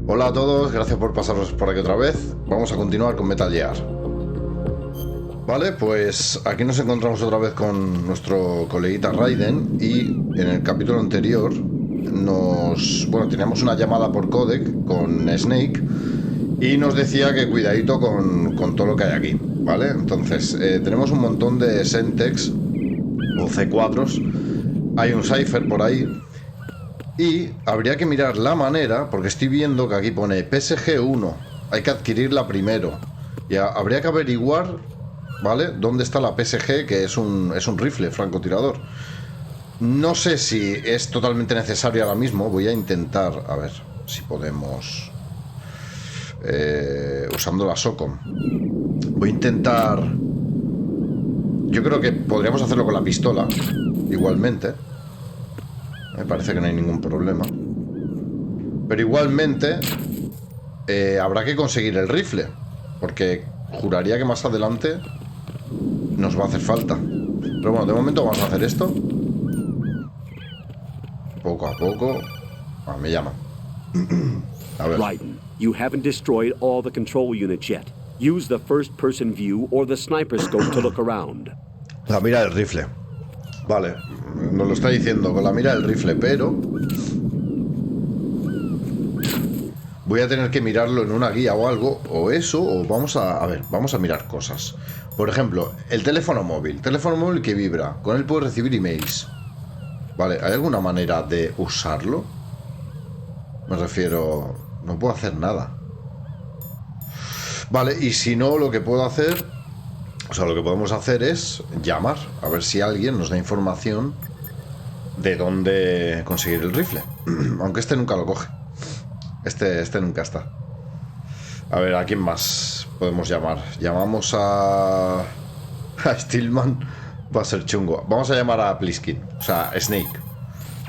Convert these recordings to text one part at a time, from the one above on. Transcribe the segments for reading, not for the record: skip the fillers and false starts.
Hola a todos, gracias por pasaros por aquí otra vez. Vamos a continuar con Metal Gear. Vale, pues aquí nos encontramos otra vez con nuestro coleguita Raiden. Y en el capítulo anterior teníamos una llamada por codec con Snake y nos decía que cuidadito con todo lo que hay aquí, ¿vale? Entonces, tenemos un montón de Sentex o C4s. Hay un Cypher por ahí. Y habría que mirar la manera, porque estoy viendo que aquí pone PSG-1. Hay que adquirirla primero. Y habría que averiguar, ¿vale? ¿Dónde está la PSG? Que es un rifle francotirador. No sé si es totalmente necesario ahora mismo. Voy a intentar, a ver si podemos... usando la SOCOM. Voy a intentar... Yo creo que podríamos hacerlo con la pistola, igualmente. Me parece que no hay ningún problema. Pero igualmente habrá que conseguir el rifle, porque juraría que más adelante nos va a hacer falta. Pero bueno, de momento vamos a hacer esto. Poco a poco. Me llama. A ver. Raiden, you haven't destroyed all the control units yet. Use the first-person view or the sniper scope to look around. La mira del rifle. Vale, nos lo está diciendo con la mira del rifle, pero voy a tener que mirarlo en una guía o algo, o eso, o vamos a mirar cosas. Por ejemplo, el teléfono móvil que vibra, con él puedes recibir emails. Vale, ¿hay alguna manera de usarlo? Me refiero, no puedo hacer nada. Vale, y si no, lo que puedo hacer, lo que podemos hacer es llamar, a ver si alguien nos da información de dónde conseguir el rifle. Aunque este nunca lo coge. Este nunca está. A ver, ¿a quién más podemos llamar? Llamamos a Stillman. Va a ser chungo. Vamos a llamar a Pliskin. O sea, a Snake.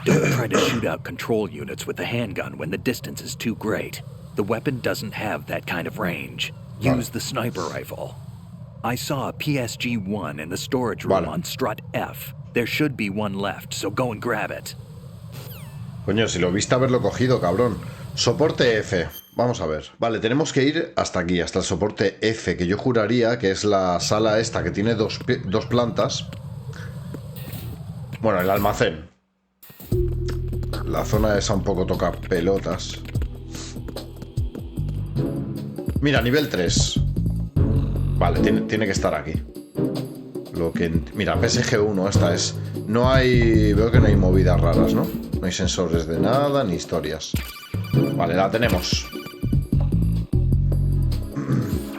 Don't try to shoot out control units with the handgun when the distance is too great. The weapon doesn't have that kind of range. Use the sniper rifle. I saw a PSG-1 in the storage room on strut F. There should be one left, so go and grab it. Coño, si lo viste haberlo cogido, cabrón. Soporte F. Vamos a ver. Vale, tenemos que ir hasta aquí, hasta el soporte F, que yo juraría que es la sala esta que tiene dos plantas. Bueno, el almacén. La zona esa un poco toca pelotas. Mira, nivel 3. Vale, tiene que estar aquí. Mira, PSG-1, esta es. No hay... Veo que no hay movidas raras, ¿no? No hay sensores de nada, ni historias. Vale, la tenemos.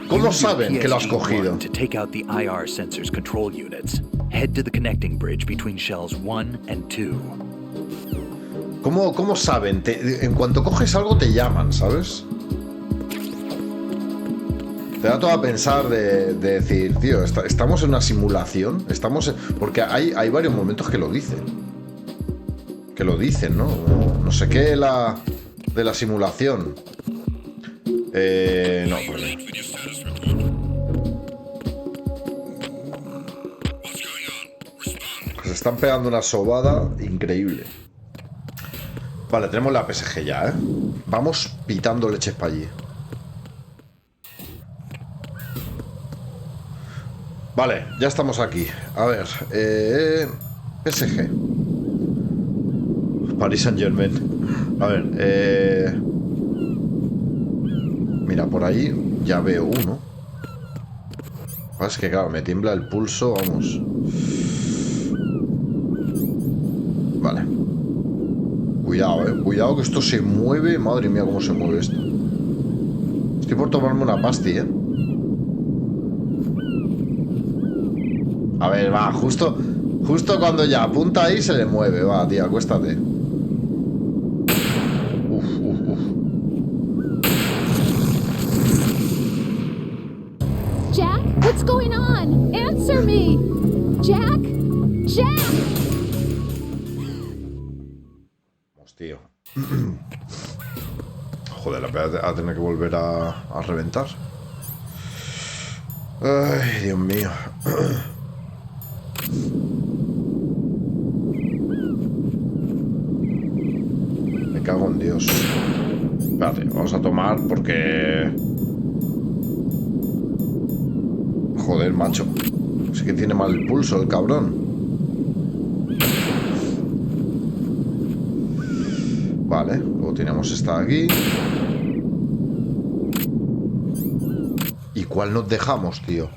¿Cómo saben que lo has cogido? To take out the IR sensors control units, head to the connecting bridge between shells 1 and 2. ¿Cómo saben? En cuanto coges algo te llaman, ¿sabes? Te da todo a pensar de decir, tío, estamos en una simulación. Porque hay varios momentos que lo dicen. Que lo dicen, ¿no? No sé qué de la simulación. No, pues... Se están pegando una sobada increíble. Vale, tenemos la PSG ya, ¿eh? Vamos pitando leches para allí. Vale, ya estamos aquí. A ver, PSG. Paris Saint-Germain. A ver, mira, por ahí ya veo uno. Es que claro, me tiembla el pulso, vamos. Vale. Cuidado, cuidado que esto se mueve. Madre mía, cómo se mueve esto. Estoy por tomarme una pasti, A ver, va, justo cuando ya apunta ahí se le mueve. Va, tía, acuéstate. Jack, what's going on? Answer me! Jack! Jack! Hostia. Joder, la voy a tener que volver a reventar. Ay, Dios mío. Me cago en Dios. Espérate, vamos a tomar porque... Joder, macho. Sí que tiene mal el pulso el cabrón. Vale, luego tenemos esta de aquí. ¿Y cuál nos dejamos, tío?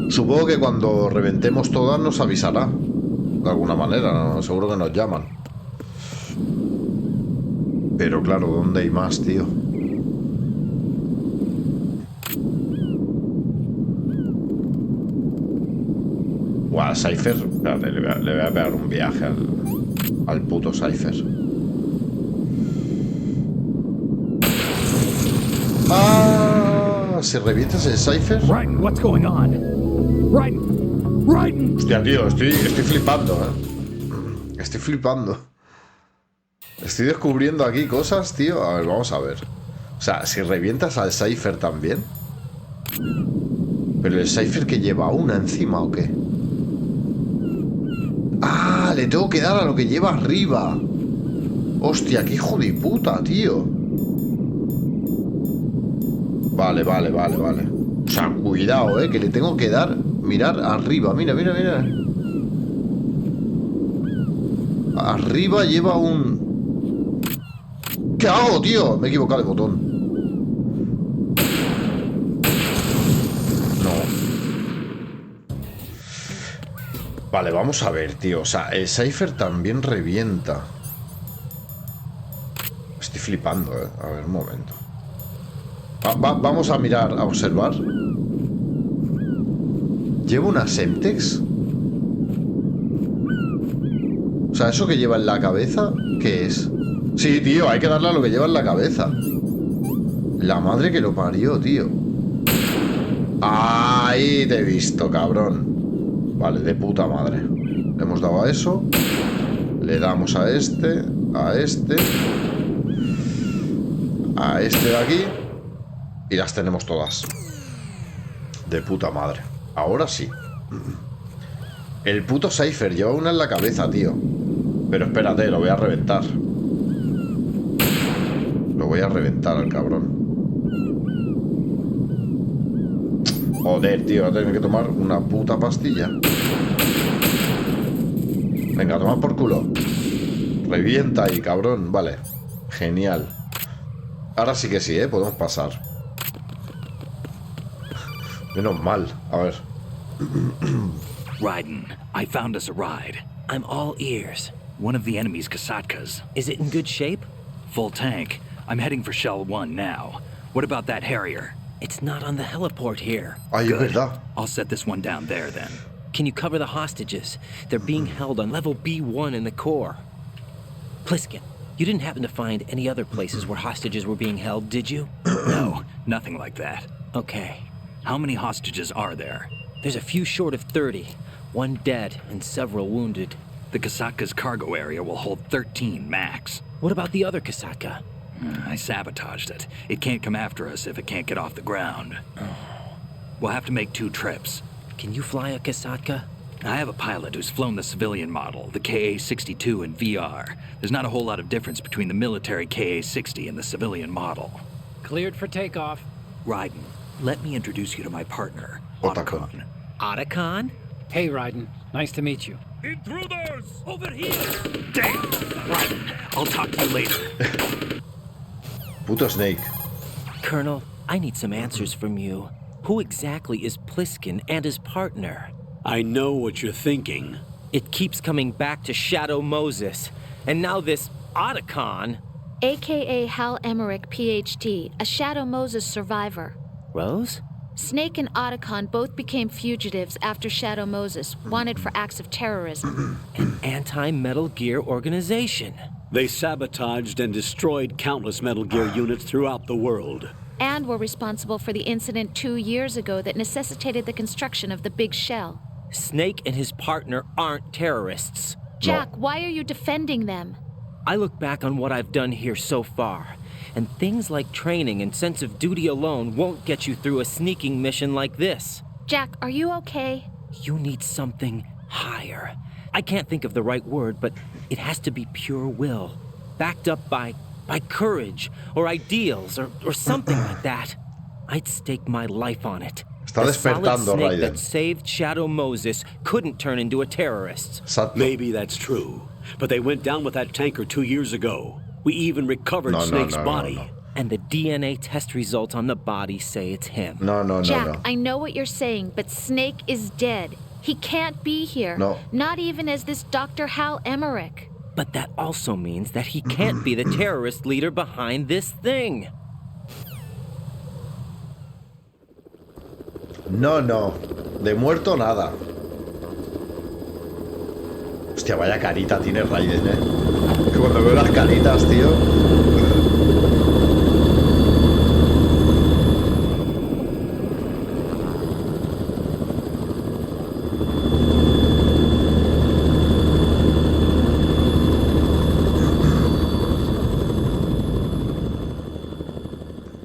Supongo que cuando reventemos todas nos avisará. De alguna manera, ¿no? Seguro que nos llaman. Pero claro, ¿dónde hay más, tío? Buah, Cypher. Espérate, le voy a pegar un viaje al puto Cypher. ¡Ah! ¿Se revientas el Cypher? Raiden, what's going on? Raiden! Hostia, tío, estoy flipando, ¿eh? Estoy flipando. Estoy descubriendo aquí cosas, tío. A ver, vamos a ver. O sea, si revientas al Cypher también. ¿Pero el Cypher que lleva una encima o qué? ¡Ah! Le tengo que dar a lo que lleva arriba. Hostia, qué hijo de puta, tío. Vale. O sea, cuidado, que le tengo que dar. Mirar arriba, mira. Arriba lleva un... ¿Qué hago, tío? Me he equivocado el botón. No. Vale, vamos a ver, tío. O sea, el Cypher también revienta. Estoy flipando, A ver, un momento. Vamos a mirar, a observar. ¿Lleva una Semtex? O sea, ¿eso que lleva en la cabeza? ¿Qué es? Sí, tío, hay que darle a lo que lleva en la cabeza. La madre que lo parió, tío. Ahí te he visto, cabrón. Vale, de puta madre. Le hemos dado a eso. Le damos a este. A este. A este de aquí. Y las tenemos todas. De puta madre. Ahora sí. El puto Cypher lleva una en la cabeza, tío. Pero espérate, lo voy a reventar. Lo voy a reventar al cabrón. Joder, tío, voy a tener que tomar una puta pastilla. Venga, toma por culo. Revienta ahí, cabrón. Vale. Genial. Ahora sí que sí, podemos pasar. Menos mal. A ver. Raiden, I found us a ride. I'm all ears. One of the enemy's Kasatkas. Is it in good shape? Full tank. I'm heading for Shell 1 now. What about that Harrier? It's not on the heliport here. Ay, es verdad. I'll set this one down there then. Can you cover the hostages? They're being held on level B1 in the core. Pliskin, you didn't happen to find any other places where hostages were being held, did you? No, nothing like that. Okay. How many hostages are there? There's a few short of 30. One dead and several wounded. The Kasatka's cargo area will hold 13 max. What about the other Kasaka? I sabotaged it. It can't come after us if it can't get off the ground. We'll have to make 2 trips. Can you fly a Kasaka? I have a pilot who's flown the civilian model, the KA-62 in VR. There's not a whole lot of difference between the military KA-60 and the civilian model. Cleared for takeoff. Raiden, let me introduce you to my partner, Otacon. Otacon. Otacon? Hey, Raiden. Nice to meet you. Intruders! Over here! Damn! Raiden, I'll talk to you later. Puto Snake. Colonel, I need some answers from you. Who exactly is Pliskin and his partner? I know what you're thinking. It keeps coming back to Shadow Moses. And now this Otacon. AKA Hal Emmerich, PhD, a Shadow Moses survivor. Rose? Snake and Otacon both became fugitives after Shadow Moses, wanted for acts of terrorism. An anti-Metal Gear organization. They sabotaged and destroyed countless Metal Gear units throughout the world. And were responsible for the incident 2 years ago that necessitated the construction of the Big Shell. Snake and his partner aren't terrorists. Jack, why are you defending them? I look back on what I've done here so far, and things like training and sense of duty alone won't get you through a sneaking mission like this. Jack, are you okay? You need something higher. I can't think of the right word, but it has to be pure will. backed up by courage or ideals or something like that. I'd stake my life on it. Está The despertando, solid snake Raiden. that saved Shadow Moses couldn't turn into a terrorist. Exacto. Maybe that's true, but they went down with that tanker 2 years ago. We even recovered Snake's body. And the DNA test results on the body say it's him. No, Jack, I know what you're saying, but Snake is dead. He can't be here. No. Not even as this Dr. Hal Emmerich. But that also means that he can't be the terrorist leader behind this thing. No. De muerto nada. Hostia, vaya carita tiene Raiden, Que cuando veo las caritas, tío.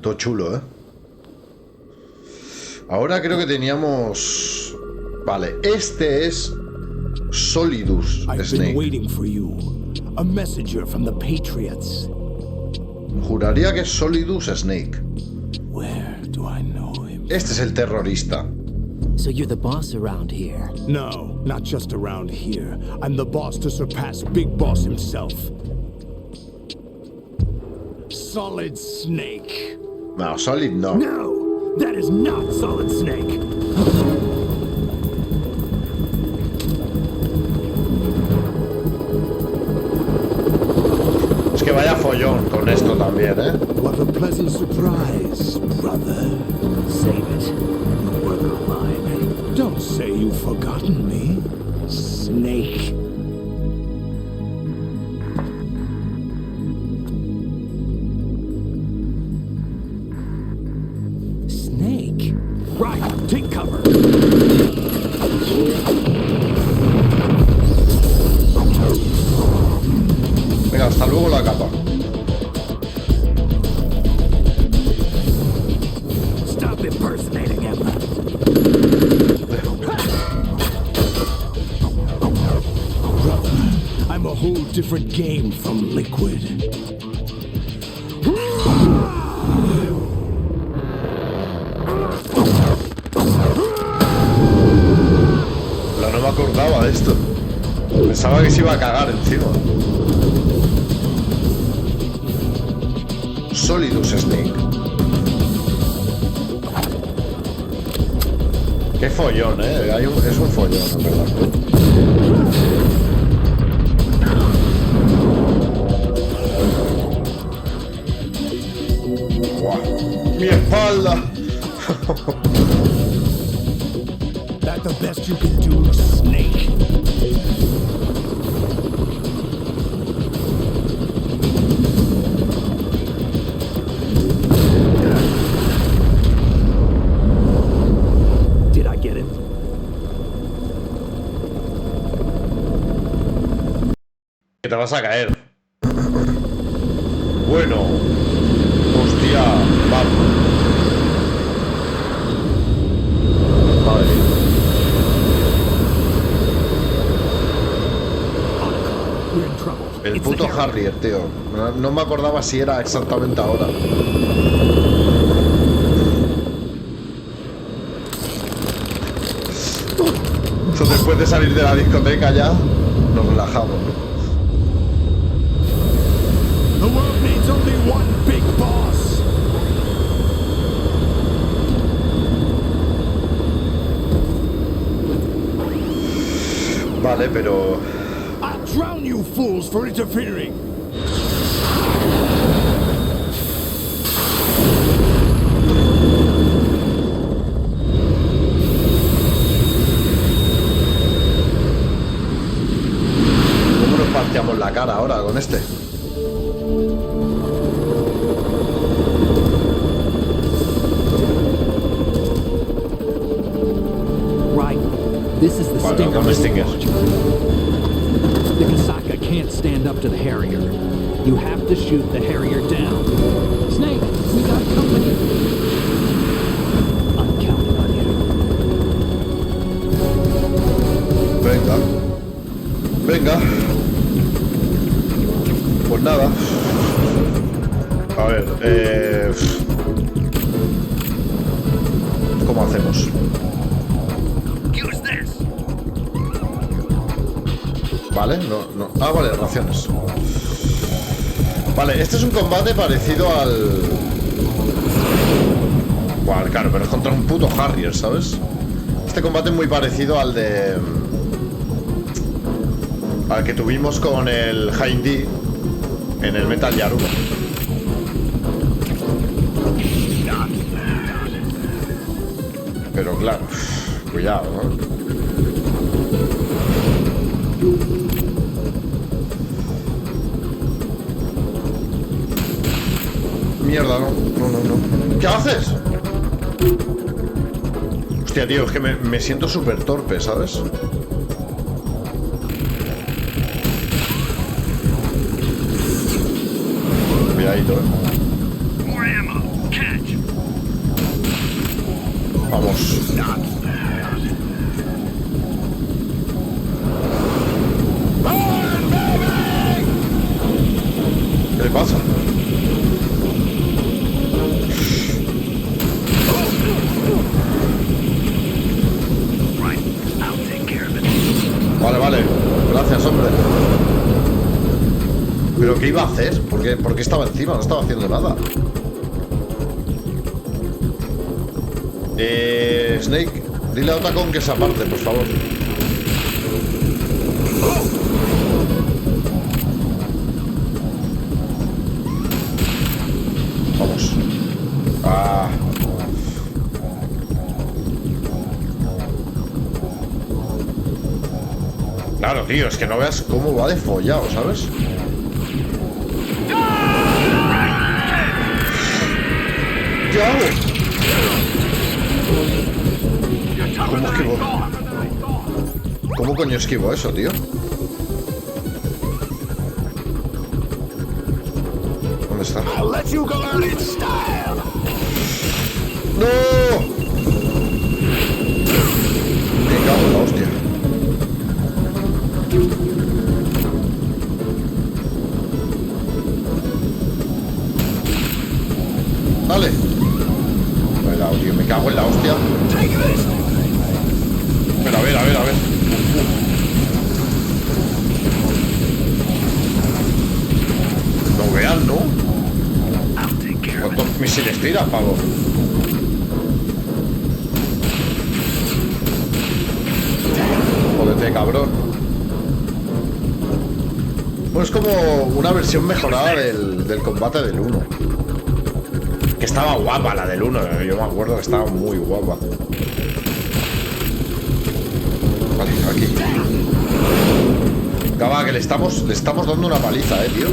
Todo chulo, Ahora creo que teníamos... Vale, este es Solidus I've been Snake. waiting for you. A messenger from the Patriots. Juraría que es Solidus Snake. Where do I know him? Este es el terrorista. So you're the boss around here? No, not just around here. I'm the boss to surpass Big Boss himself. Solid Snake. No, Solid no. No, that is not Solid Snake. Es que vaya follón con esto también, What a pleasant surprise, brother. Save it. You work of mine. Don't say you've forgotten me. Snake. Snake? Right, take cover. Venga, hasta luego la capa. Stop impersonating him. Brother, I'm a whole different game from Liquid. Pero no me acordaba de esto. Pensaba que se iba a cagar encima. Solidus Snake. Qué follón, es un follón, en verdad. ¡Guau! ¡Mi espalda! That the best you can do, Snake? Did I get it? Que te vas a caer. Bueno. Hostia, vamos. Madre mía. We're in trouble. El puto Harrier, tío. No me acordaba si era exactamente ahora. So, después de salir de la discoteca ya nos relajamos, ¿no? The world needs only one big boss. Vale, pero... I'll drown you fools for interfering. ¿Cómo nos parteamos la cara ahora con este? Right. This is the Vale, Stinger con Stinger. launcher. The Kasaka can't stand up to the Harrier. You have to shoot the Harrier down. Snake, we got company. I'm counting on you. Venga. Venga. Pues nada. A ver, ¿cómo hacemos? Vale, no. Ah, vale, raciones. Vale, este es un combate parecido al... Bueno, claro, pero es contra un puto Harrier, ¿sabes? Este combate es muy parecido al de... al que tuvimos con el Hind en el Metal Gear 1. Pero claro, cuidado, ¿no? Mierda, no. ¿Qué haces? Hostia, tío, es que me siento súper torpe, ¿sabes? Cuidadito, Vamos. ¿Qué le pasa? Vale. Gracias, hombre. ¿Pero qué iba a hacer? ¿Por qué estaba encima? No estaba haciendo nada. Snake, dile a Otacon que se aparte, por favor. Vamos. Claro, tío, es que no veas cómo va de follado, ¿sabes? ¿Qué hago? ¿Cómo esquivo? ¿Cómo coño esquivo eso, tío? ¿Dónde está? ¡No! Me cago en la hostia. Dale. Cuidado, tío, me cago en la hostia. Pero a ver. No vean, ¿no? ¿Cuántos misiles tiras, pavo? Jódete, cabrón. Pues es como una versión mejorada del combate del 1. Que estaba guapa la del 1, yo me acuerdo que estaba muy guapa. Vale, aquí. Cava, que le estamos dando una paliza, tío.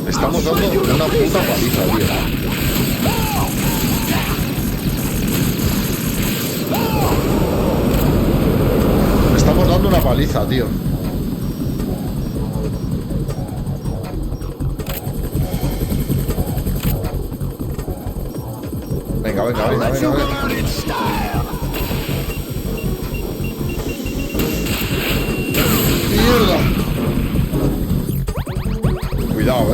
Le estamos dando una puta paliza, tío. Le estamos dando una paliza, tío. Venga. ¡Mierda! Cuidado,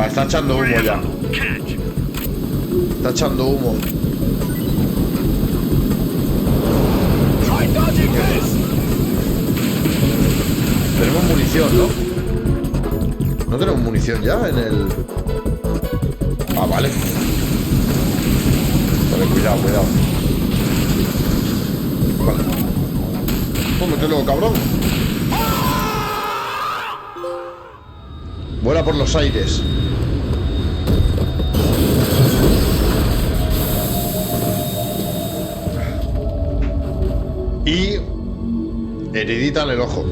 está echando humo ya. Está echando humo. Tenemos munición, ¿no? No tenemos munición ya en el... Ah, vale. Vale, cuidado. Vale. Cómetelo, cabrón. Vuela por los aires. Y hereditan el ojo.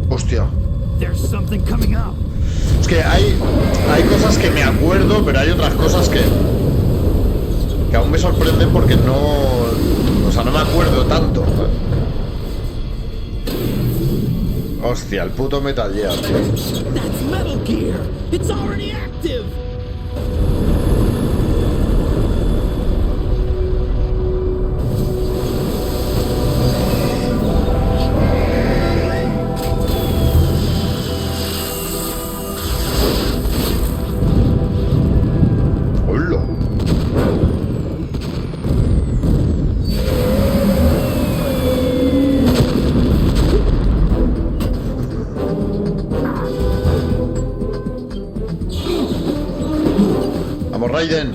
Hostia. Es que hay cosas que me acuerdo, pero hay otras cosas que aún me sorprenden porque no... O sea, no me acuerdo tanto. Hostia, el puto Metal Gear, tío. culo. Vamos, Raiden.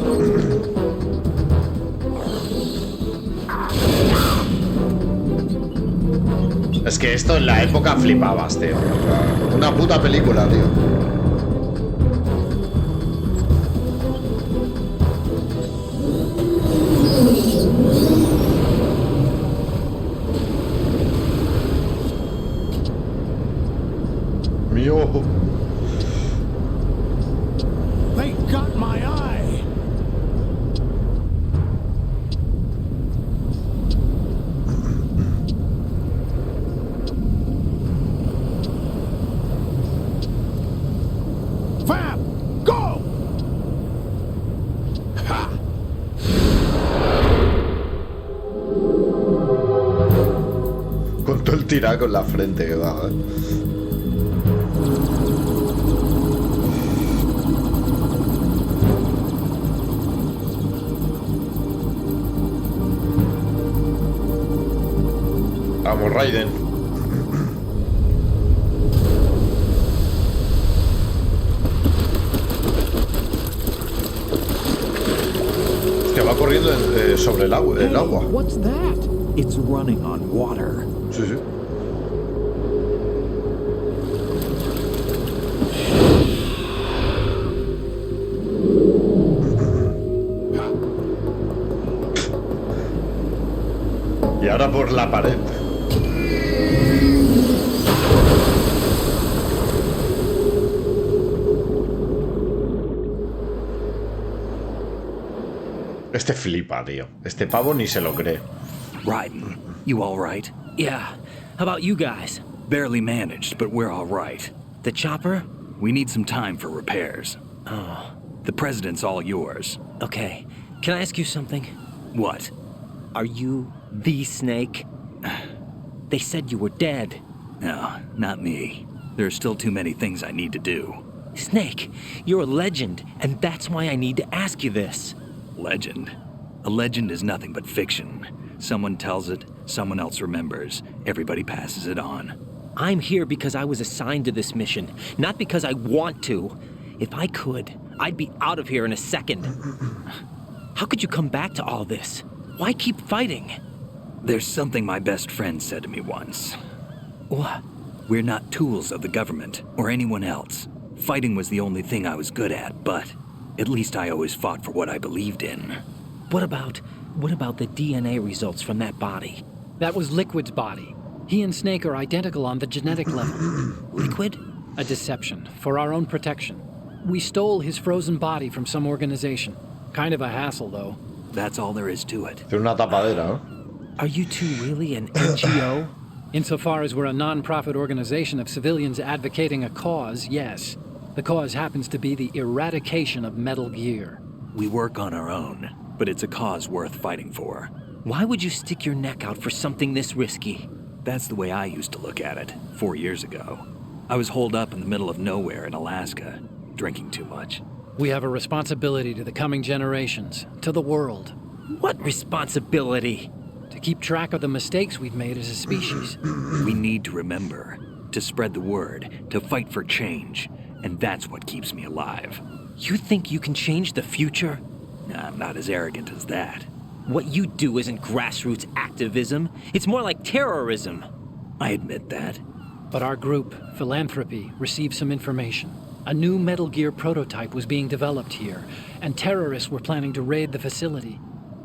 Es que esto en la época flipabas, tío. Una puta película, tío. Mi ojo. They got my eye. Fab, go! Ha! Con todo el tiraco en la frente que da, ¿eh? Vamos, Raiden. Hostia, va corriendo sobre el agua. Hey, what's that? It's running on water. Sí, sí. Y ahora por la pared. Este flipa, tío. Este pavo ni se lo cree. Raiden, you all right? Yeah. How about you guys? Barely managed, but we're all right. The chopper? We need some time for repairs. Oh, The president's all yours. okay. Can I ask you something? What? Are you the Snake? They said you were dead. No, not me. There are still too many things I need to do. Snake, you're a legend, and that's why I need to ask you this. Legend. A legend is nothing but fiction. Someone tells it, someone else remembers. Everybody passes it on. I'm here because I was assigned to this mission, not because I want to. If I could, I'd be out of here in a second. How could you come back to all this? Why keep fighting? There's something my best friend said to me once. What? We're not tools of the government or anyone else. Fighting was the only thing I was good at, but at least I always fought for what I believed in. What about the DNA results from that body? That was Liquid's body. He and Snake are identical on the genetic level. Liquid? A deception, for our own protection. We stole his frozen body from some organization. Kind of a hassle, though. That's all there is to it. Tiene una tapadera, ¿no? Are you two really an NGO? Insofar as we're a non-profit organization of civilians advocating a cause, yes. The cause happens to be the eradication of Metal Gear. We work on our own, but it's a cause worth fighting for. Why would you stick your neck out for something this risky? That's the way I used to look at it 4 years ago. I was holed up in the middle of nowhere in Alaska, drinking too much. We have a responsibility to the coming generations, to the world, What responsibility? to keep track of the mistakes we've made as a species. We need to remember, to spread the word, to fight for change, and that's what keeps me alive. You think you can change the future? I'm not as arrogant as that. What you do isn't grassroots activism. It's more like terrorism. I admit that. But our group, Philanthropy, received some information. A new Metal Gear prototype was being developed here, and terrorists were planning to raid the facility.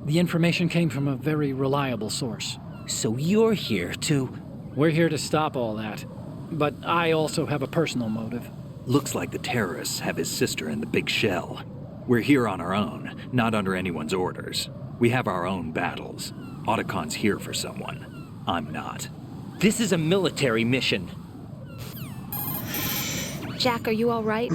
The information came from a very reliable source. So you're here to... We're here to stop all that. But I also have a personal motive. Looks like the terrorists have his sister in the big shell. We're here on our own, not under anyone's orders. We have our own battles. Otacon's here for someone. I'm not. This is a military mission. Jack, are you all right?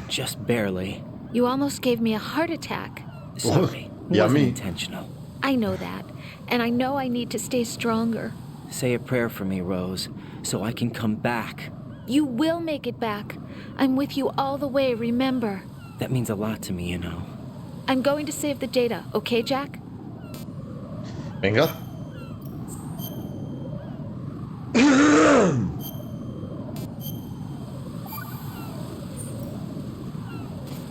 Just barely. You almost gave me a heart attack. Sorry. Yeah, Wasn't me. intentional. I know that, and I know I need to stay stronger. Say a prayer for me, Rose, so I can come back. You will make it back. I'm with you all the way, remember? That means a lot to me, you know. I'm going to save the data, okay, Jack? Venga.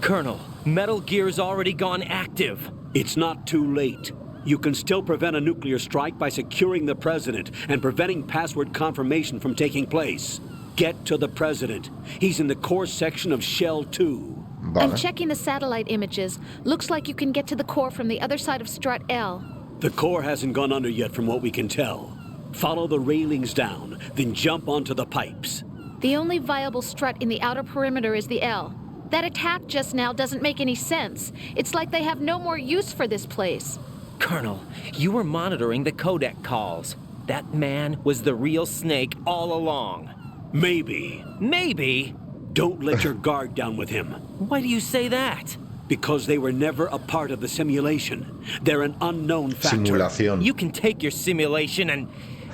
Colonel, Metal Gear's already gone active. It's not too late. You can still prevent a nuclear strike by securing the president and preventing password confirmation from taking place. Get to the president. He's in the core section of Shell 2. Vale. I'm checking the satellite images. Looks like you can get to the core from the other side of Strut L. The core hasn't gone under yet from what we can tell. Follow the railings down, then jump onto the pipes. The only viable strut in the outer perimeter is the L. That attack just now doesn't make any sense. It's like they have no more use for this place. Colonel, you were monitoring the codec calls. That man was the real Snake all along. Maybe. Maybe? Don't let your guard down with him. Why do you say that? Because they were never a part of the simulation. They're an unknown factor. Simulación. You can take your simulation and...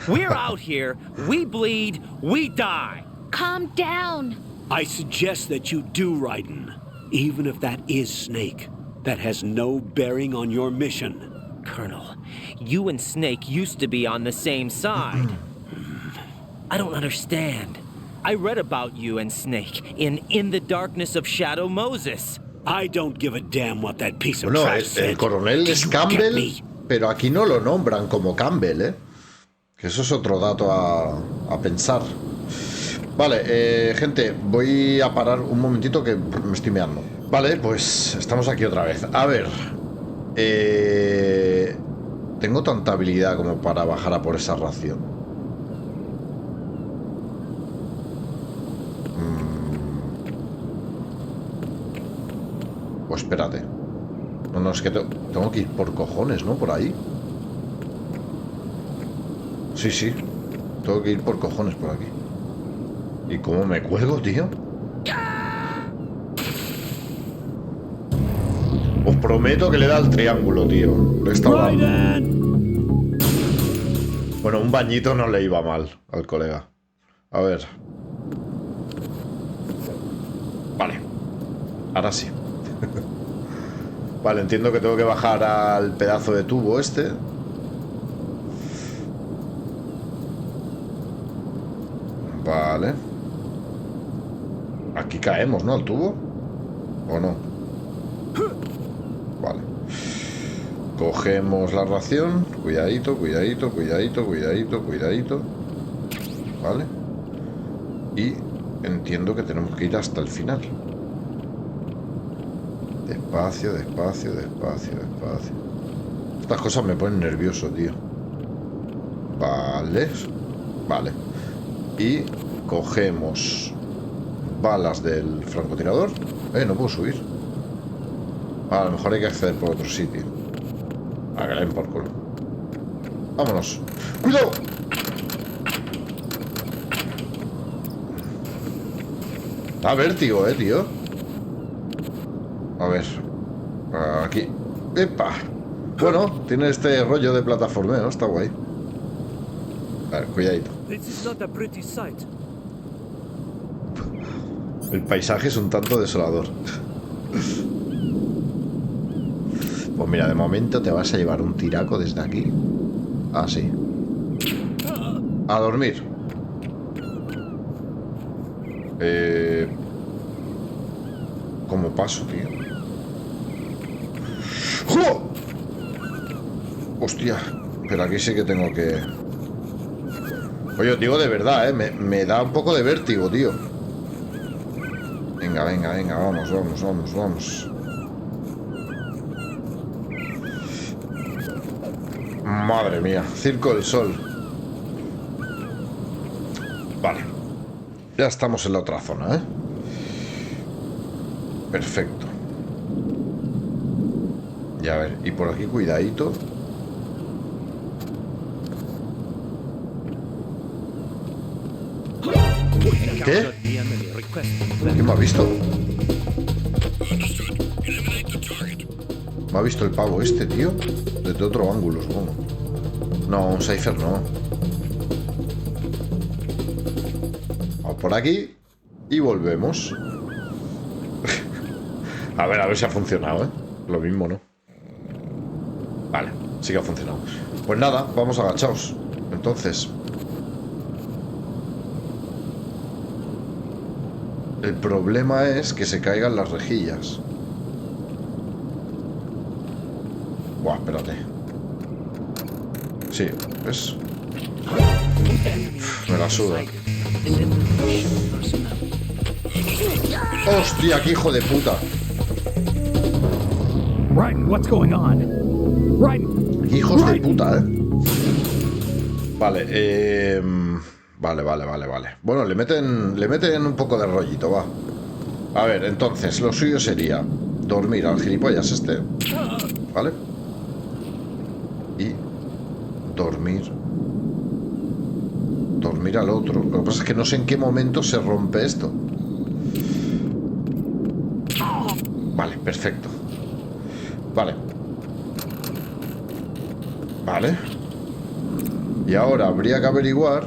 We're out here, we bleed, we die. Calm down. I suggest that you do, Raiden. Even if that is Snake. That has no bearing on your mission. Colonel, you and Snake used to be on the same side. I don't understand. I read about you and Snake in the Darkness of Shadow Moses. I don't give a damn what that piece of Bueno, trash said. el coronel Do es you get Campbell, me? pero aquí no lo nombran como Campbell, ¿eh? Que eso es otro dato a pensar. Vale, gente, voy a parar un momentito que me estoy meando. Vale, pues estamos aquí otra vez. A ver, tengo tanta habilidad como para bajar a por esa ración. Pues espérate. No, es que tengo que ir por cojones, ¿no? Por ahí. Sí. Tengo que ir por cojones por aquí. ¿Y cómo me cuelgo, tío? Os prometo que le da al triángulo, tío. Lo he estado dando. Bueno, un bañito no le iba mal al colega. A ver. Vale. Ahora sí. Vale, entiendo que tengo que bajar al pedazo de tubo este. Vale. Aquí caemos, ¿no? Al tubo. ¿O no? Vale. Cogemos la ración. Cuidadito. Vale. Y entiendo que tenemos que ir hasta el final. Despacio. Estas cosas me ponen nervioso, tío. Vale. Y cogemos balas del francotirador. No puedo subir. A lo mejor hay que acceder por otro sitio. A que la den por culo. Vámonos. ¡Cuidado! Da vértigo, tío. A ver. Aquí. ¡Epa! Bueno, tiene este rollo de plataformeo. Está guay. A ver, cuidadito. El paisaje es un tanto desolador. Pues mira, de momento te vas a llevar un tiraco desde aquí. Así. A dormir. ¿Cómo paso, tío? ¡Jo! Hostia. Pero aquí sí que tengo que... Oye, os digo de verdad, me da un poco de vértigo, tío. Venga, vamos. Madre mía, Circo del Sol. Vale. Ya estamos en la otra zona, ¿eh? Perfecto. Ya a ver, y por aquí cuidadito. ¿Qué? ¿Quién me ha visto? Me ha visto el pavo este, tío. Desde otro ángulo, supongo. No, un Cypher no. Vamos por aquí y volvemos. A ver si ha funcionado, ¿eh? Lo mismo, ¿no? Vale, sí que ha funcionado. Pues nada, vamos agachados. Entonces, el problema es que se caigan las rejillas. Buah, espérate. Sí, ¿ves? Me la suda. ¡Hostia, qué hijo de puta! Raiden, what's going on? Raiden! Hijos de puta, Vale, Vale. Bueno, le meten un poco de rollito, va. A ver, entonces, lo suyo sería dormir al gilipollas este, ¿vale? Y dormir al otro. Lo que pasa es que no sé en qué momento se rompe esto. Vale, perfecto. Vale. Y ahora habría que averiguar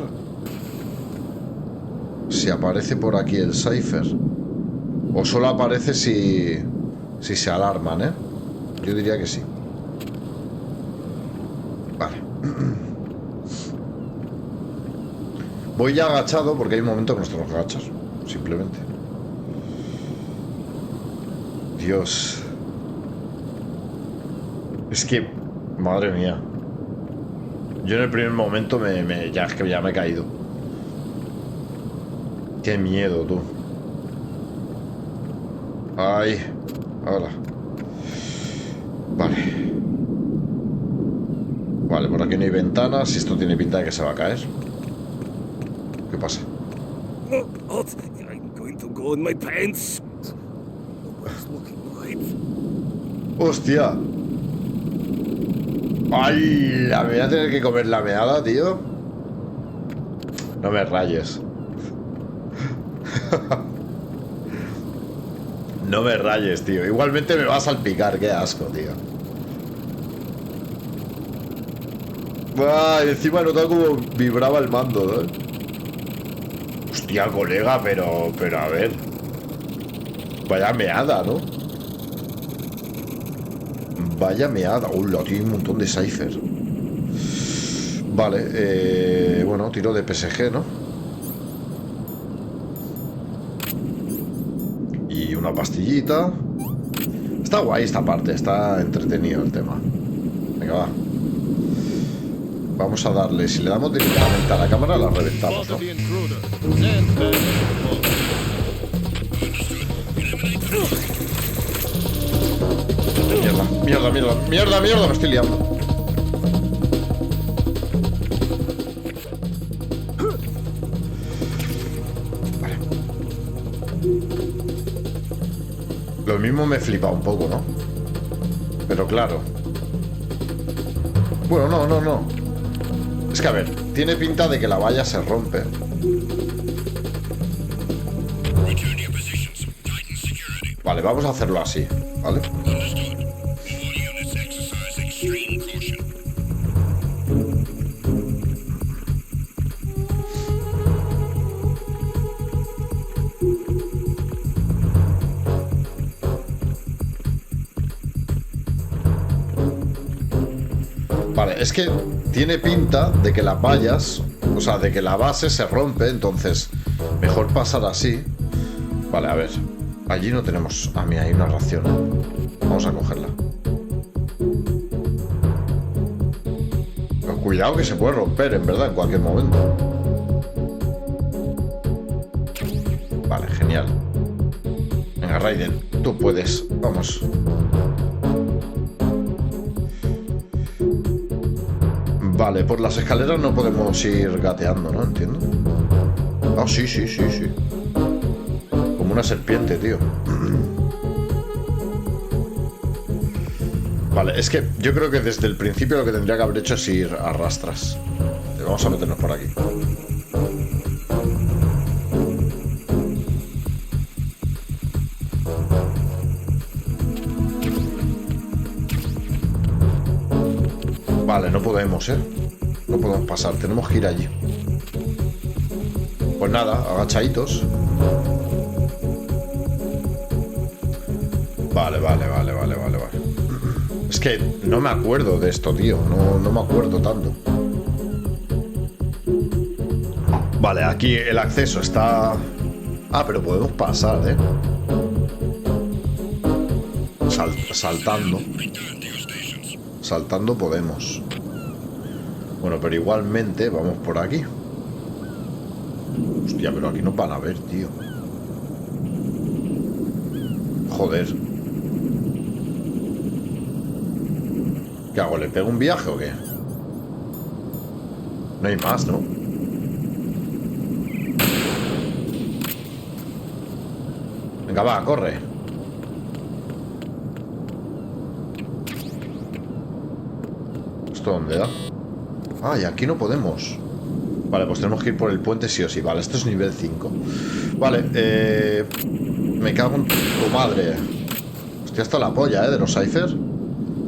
si aparece por aquí el cipher. O solo aparece si se alarman, ¿eh? Yo diría que sí. Vale. Voy ya agachado porque hay un momento que nos tenemos que agachar. Simplemente. Dios. Es que... Madre mía. Yo en el primer momento ya me he caído. Qué miedo, tú. Ay. Ahora. Vale, por aquí no hay ventanas. Esto tiene pinta de que se va a caer. ¿Qué pasa? I'm going to go in my pants. ¡Hostia! ¡Ay! Me voy a tener que comer la meada, tío. No me rayes. No me rayes, tío. Igualmente me va a salpicar. Qué asco, tío. ¡Ay! Encima he notado como vibraba el mando, ¿no? Hostia, colega, pero a ver. Vaya meada, ¿no? Vaya meada. Hola, tiene un montón de cipher. Vale, bueno, tiro de PSG, ¿no? Y una pastillita. Está guay esta parte, está entretenido el tema. Venga, va. Vamos a darle, si le damos directamente a la cámara, la reventamos, ¿no? Mierda, me estoy liando. Vale. Lo mismo me flipa un poco, ¿no? Pero claro. Bueno, no. Es que a ver, tiene pinta de que la valla se rompe. Vale, vamos a hacerlo así, ¿vale? Vale, es que tiene pinta de que las vallas, o sea, de que la base se rompe, entonces mejor pasar así. Vale, a ver. Allí no tenemos... Ah, mira, hay una ración. Vamos a cogerla. Pero cuidado que se puede romper, en verdad, en cualquier momento. Vale, genial. Venga, Raiden, tú puedes. Vamos. Vale, por las escaleras no podemos ir gateando, ¿no? Entiendo. Ah, sí. Como una serpiente, tío. Vale, es que yo creo que desde el principio lo que tendría que haber hecho es ir a rastras. Vamos a meternos por aquí. Vale, no podemos, no podemos pasar, tenemos que ir allí. Pues nada, agachaditos. Vale. Es que no me acuerdo de esto, tío. No me acuerdo tanto. Vale, aquí el acceso está... Ah, pero podemos pasar, ¿eh? Saltando. Saltando podemos. Bueno, pero igualmente vamos por aquí. Hostia, pero aquí no van a ver, tío. Joder. ¿Qué hago? ¿Le pego un viaje o qué? No hay más, ¿no? Venga, va, corre. ¿Esto dónde da? Ah, y aquí no podemos. Vale, pues tenemos que ir por el puente sí o sí. Vale, esto es nivel 5. Vale, me cago en tu madre. Hostia, hasta la polla, de los ciphers.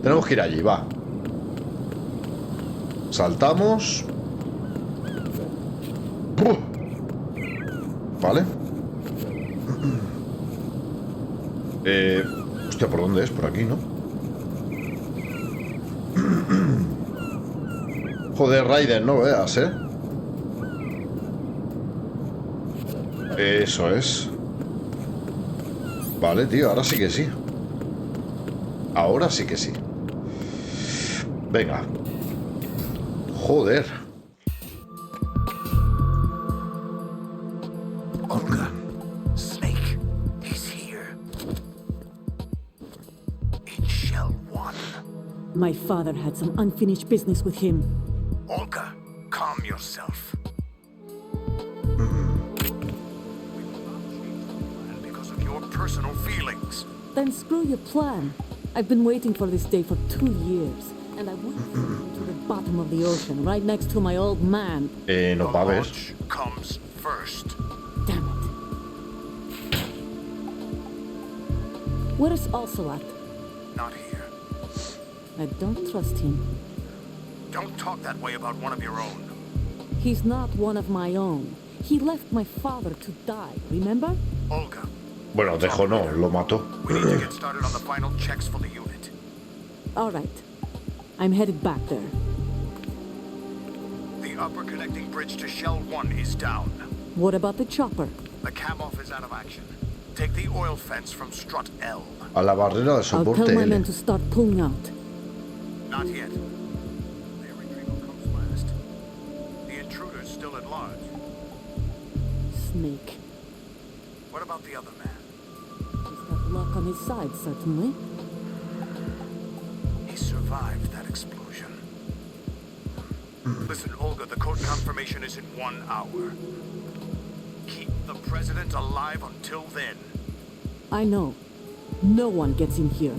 Tenemos que ir allí, va. Saltamos. Vale. Hostia, ¿por dónde es? Por aquí, ¿no? Joder, Raiden, no veas, ¿eh? Eso es. Vale, tío, ahora sí que sí. Ahora sí que sí. Venga. Joder. Olga, Snake, he's here. In Shell 1. My father had some unfinished business with him. Olga, calm yourself. Because of your personal feelings. Then screw your plan. I've been waiting for this day for 2 years, and I want to go to the bottom of the ocean, right next to my old man. No va a ver. Comes first. Damn it. Where is Ocelot? Not here. I don't trust him. Don't talk that way about one of your own. He's not one of my own. He left my father to die, remember? Olga. Bueno, dejó no, lo mató. We need to get started on the final checks for the unit. All right. I'm headed back there. The upper connecting bridge to Shell 1 is down. What about the chopper? The cam-off is out of action. Take the oil fence from strut L. A la barrera de I'll soporte tell my L. men to start pulling out. Not yet. Their retrieval comes last. The intruder's still at large. Snake. What about the other man? He's got luck on his side, certainly. He survived that explosion. Listen, Olga, the code confirmation is in 1 hour. Keep the president alive until then. I know. No one gets in here.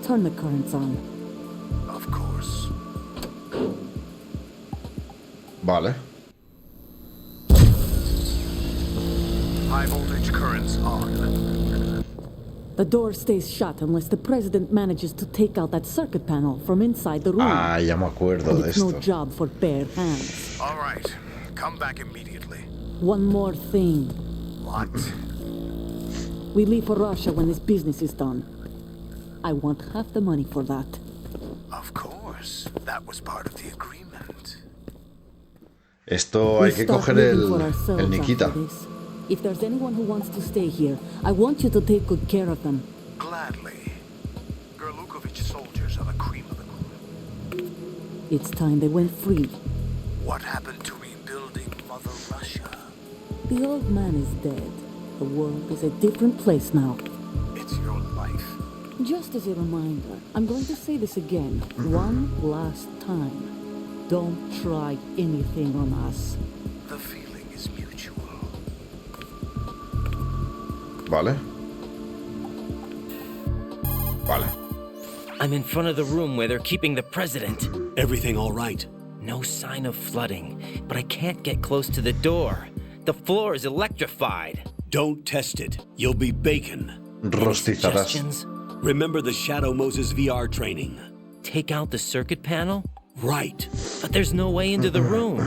Turn the currents on. Of course. Vale. High voltage currents on. The door stays shut unless the president manages to take out that circuit panel from inside the room. Ah, ya me acuerdo And de it's esto. no job for bare hands. All right. Come back immediately. One more thing. What? We leave for Russia when this business is done. I want half the money for that. Of course. That was part of the agreement. Esto hay que coger el Nikita. After this. If there's anyone who wants to stay here, I want you to take good care of them. Gladly. Gerlukovich soldiers are the cream of the crop. It's time they went free. What happened to rebuilding Mother Russia? The old man is dead. The world is a different place now. It's your life. Just as a reminder, I'm going to say this again, one last time. Don't try anything on us. The feeling is mutual. Vale. Vale. I'm in front of the room where they're keeping the president. Everything all right? No sign of flooding, but I can't get close to the door. The floor is electrified. Don't test it. You'll be bacon. Rostizarás. Suggestions? Remember the Shadow Moses VR training? Take out the circuit panel? Right. But there's no way into the room.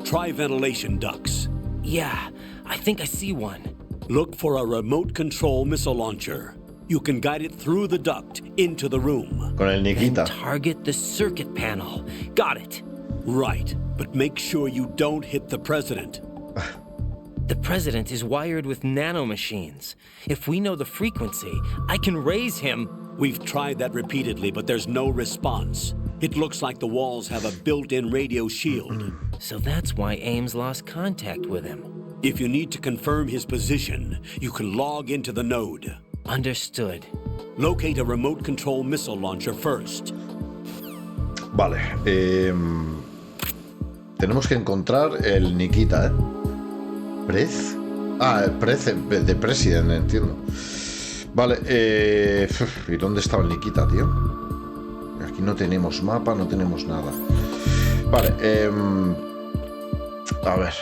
Try ventilation ducts. Yeah, I think I see one. Look for a remote control missile launcher. You can guide it through the duct into the room. Con el Nikita. And target the circuit panel. Got it. Right, but make sure you don't hit the president. The president is wired with nanomachines. If we know the frequency, I can raise him. We've tried that repeatedly, but there's no response. It looks like the walls have a built-in radio shield. So that's why Ames lost contact with him. If you need to confirm his position, you can log into the node. Understood. Locate a remote control missile launcher first. Vale. Tenemos que encontrar el Nikita, ¿eh? ¿Prez? Ah, el de presidente, entiendo. Vale, ¿y dónde estaba el Nikita, tío? Aquí no tenemos mapa, no tenemos nada. Vale, a ver.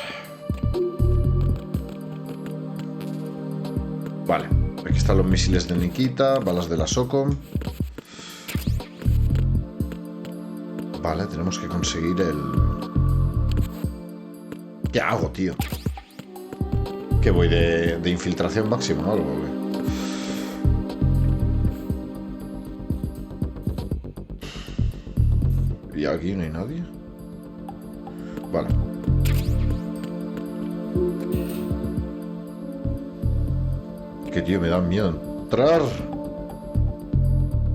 Vale, aquí están los misiles de Nikita, balas de la SOCOM. Vale, tenemos que conseguir el... ¿Qué hago, tío? ¿Qué voy de infiltración máxima o algo, güey? ¿Y aquí no hay nadie? Vale. Que tío, me da miedo entrar.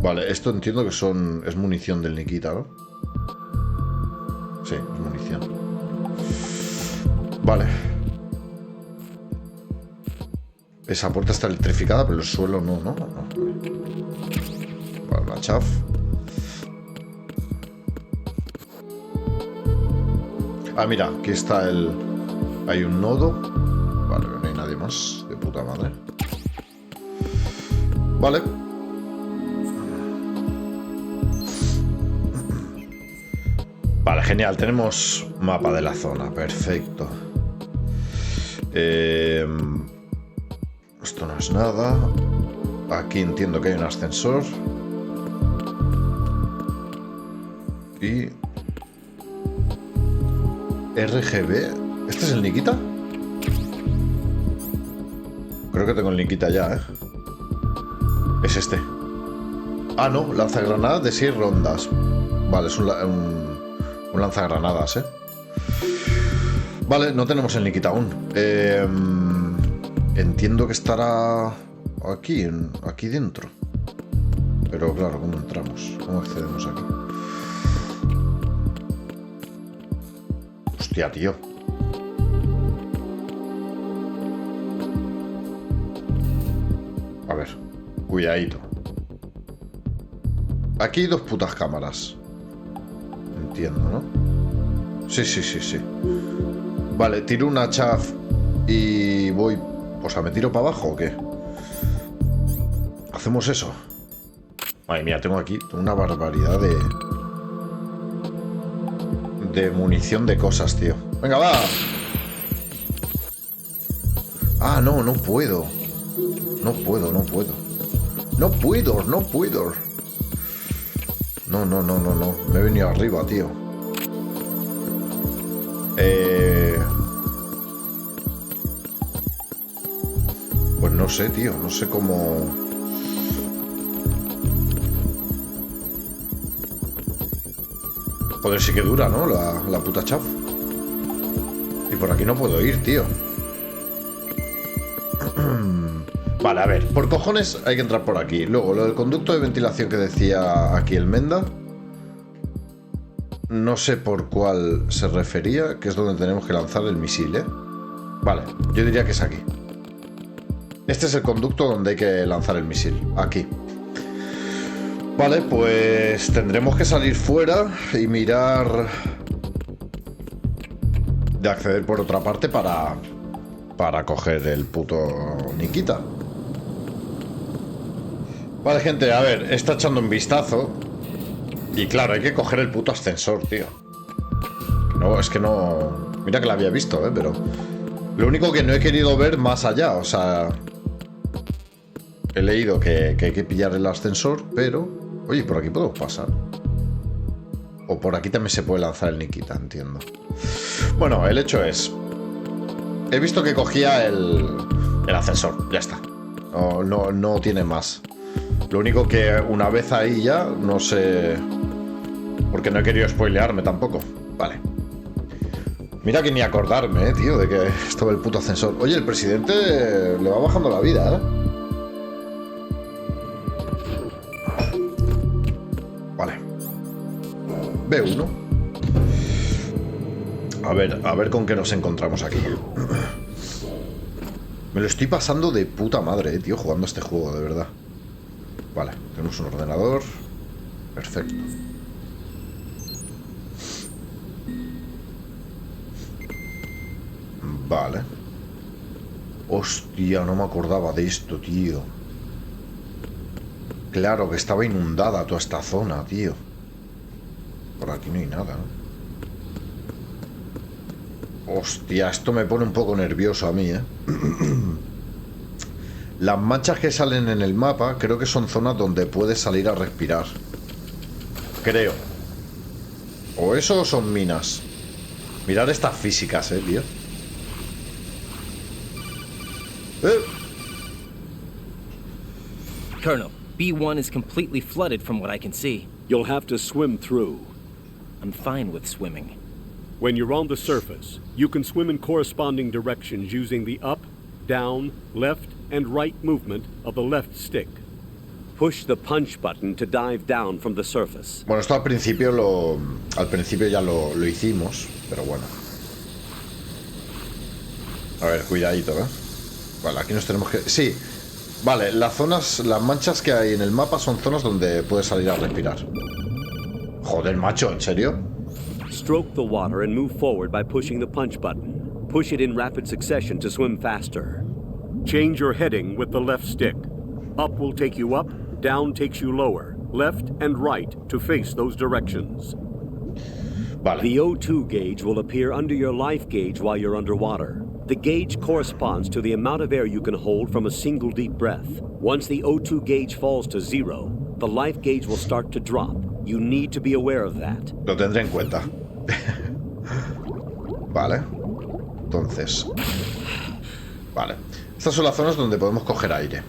Vale, esto entiendo que es munición del Nikita, ¿no? Sí, es munición. Vale. Esa puerta está electrificada, pero el suelo no. Vale, la chaf. Ah, mira, aquí está el... Hay un nodo. Vale, no hay nadie más. De puta madre. Vale. Vale, genial. Tenemos mapa de la zona. Perfecto. Esto no es nada. Aquí entiendo que hay un ascensor. Y... RGB. ¿Este es el Nikita? Creo que tengo el Nikita ya, ¿eh? Es este. Ah, no. Lanzagranadas de 6 rondas. Vale, es un lanzagranadas, ¿eh? Vale, no tenemos el Nikita aún. Entiendo que estará aquí dentro. Pero claro, ¿cómo entramos? ¿Cómo accedemos aquí? Hostia, tío. A ver, cuidadito. Aquí hay 2 putas cámaras. Entiendo, ¿no? Sí. Vale, tiro una chaf y voy... O sea, ¿me tiro para abajo o qué? ¿Hacemos eso? Madre mía, tengo aquí una barbaridad de munición de cosas, tío. ¡Venga, va! Ah, no puedo. No puedo. No. Me he venido arriba, tío. Pues no sé, tío. No sé cómo... Joder, sí que dura, ¿no? La puta chaf. Y por aquí no puedo ir, tío. Vale, a ver. Por cojones hay que entrar por aquí. Luego, lo del conducto de ventilación que decía aquí el Menda. No sé por cuál se refería, que es donde tenemos que lanzar el misil, ¿eh? Vale, yo diría que es aquí. Este es el conducto donde hay que lanzar el misil. Aquí. Vale, pues tendremos que salir fuera y mirar de acceder por otra parte para coger el puto Nikita. Vale, gente, a ver, está echando un vistazo. Y claro, hay que coger el puto ascensor, tío. No, es que no... Mira que lo había visto, pero... Lo único que no he querido ver más allá, o sea... He leído que hay que pillar el ascensor, pero... Oye, por aquí puedo pasar. O por aquí también se puede lanzar el Nikita, entiendo. Bueno, el hecho es... He visto que cogía el ascensor, ya está. No tiene más. Lo único que una vez ahí ya, no sé... Porque no he querido spoilearme tampoco. Vale. Mira que ni acordarme, tío, de que estaba el puto ascensor. Oye, el presidente le va bajando la vida, ¿eh? Vale. B1. A ver con qué nos encontramos aquí. Me lo estoy pasando de puta madre, tío, jugando a este juego, de verdad. Vale, tenemos un ordenador. Perfecto. Vale. Hostia, no me acordaba de esto, tío. Claro, que estaba inundada toda esta zona, tío. Por aquí no hay nada, ¿no? Hostia, esto me pone un poco nervioso a mí, ¿eh? Las manchas que salen en el mapa creo que son zonas donde puedes salir a respirar. Creo. O eso o son minas. Mirad estas físicas, tío. Colonel, B1 is completely flooded from what I can see. You'll have to swim through. I'm fine with swimming. When you're on the surface, you can swim in corresponding directions using the up, down, left, and right movement of the left stick. Push the punch button to dive down from the surface. Bueno, esto al principio ya lo hicimos, pero bueno. A ver, cuidadito, ¿eh? Vale, aquí nos tenemos que... Sí, vale, las manchas que hay en el mapa son zonas donde puedes salir a respirar. Joder, macho, ¿en serio? Stroke the water and move forward by pushing the punch button. Push it in rapid succession to swim faster. Change your heading with the left stick. Up will take you up, down takes you lower, left and right to face those directions. Vale. The O2 gauge will appear under your life gauge while you're underwater. The gauge corresponds to the amount of air you can hold from a single deep breath. Once the O2 gauge falls to 0, the life gauge will start to drop. You need to be aware of that. Lo tendré en cuenta. Vale. Entonces... Vale. Estas son las zonas donde podemos coger aire.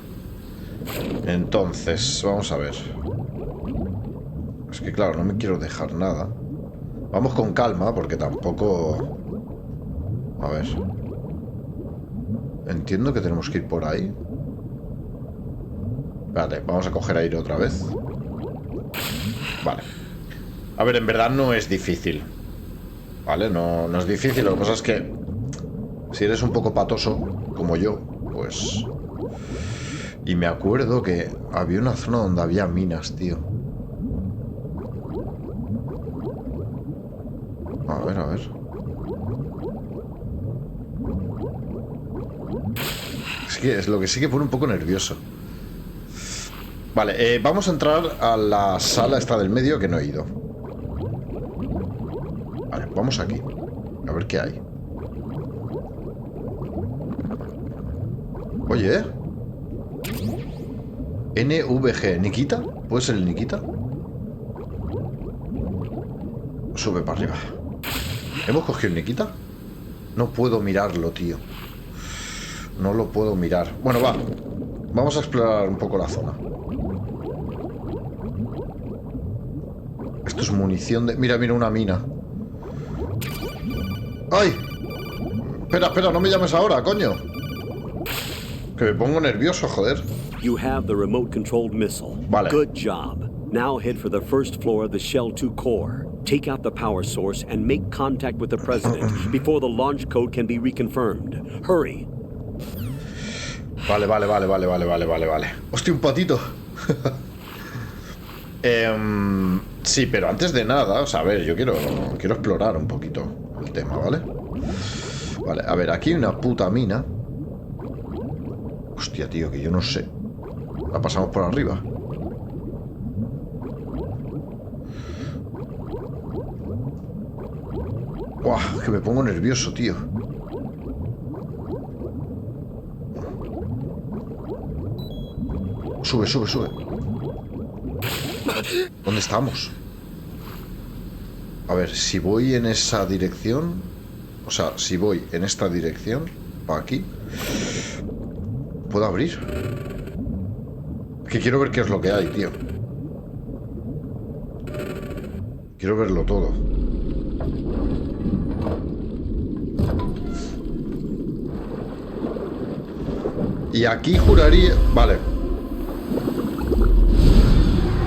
Entonces, vamos a ver. Es que claro, no me quiero dejar nada. Vamos con calma, porque tampoco... A ver. Entiendo que tenemos que ir por ahí. Vale, vamos a coger aire otra vez. Vale. A ver, en verdad no es difícil. Vale, no es difícil. Lo que pasa es que si eres un poco patoso, como yo, pues... Y me acuerdo que había una zona donde había minas, tío. A ver, a ver. Es lo que sí que pone un poco nervioso. Vale, vamos a entrar a la sala esta del medio que no he ido. Vale, vamos aquí. A ver qué hay. Oye, NVG, ¿Nikita? ¿Puede ser el Nikita? Sube para arriba. ¿Hemos cogido el Nikita? No puedo mirarlo, tío. No lo puedo mirar. Bueno, va. Vamos a explorar un poco la zona. Esto es munición de... Mira, mira, una mina. ¡Ay! Espera, espera, no me llames ahora, coño. Que me pongo nervioso, joder. You have the remote-controlled missile. Vale. Good job. Now head for the first floor of the Shell 2 core. Take out the power source and make contact with the president before the launch code can be reconfirmed. Hurry. Vale. Hostia, un patito. Sí, pero antes de nada, o sea, a ver, yo quiero explorar un poquito el tema, ¿vale? Vale, a ver, aquí hay una puta mina. Hostia, tío, que yo no sé. La pasamos por arriba. Buah, que me pongo nervioso, tío. Sube. ¿Dónde estamos? A ver, si voy en esa dirección... O sea, si voy en esta dirección... Para aquí... ¿Puedo abrir? Que quiero ver qué es lo que hay, tío. Quiero verlo todo. Y aquí juraría... Vale.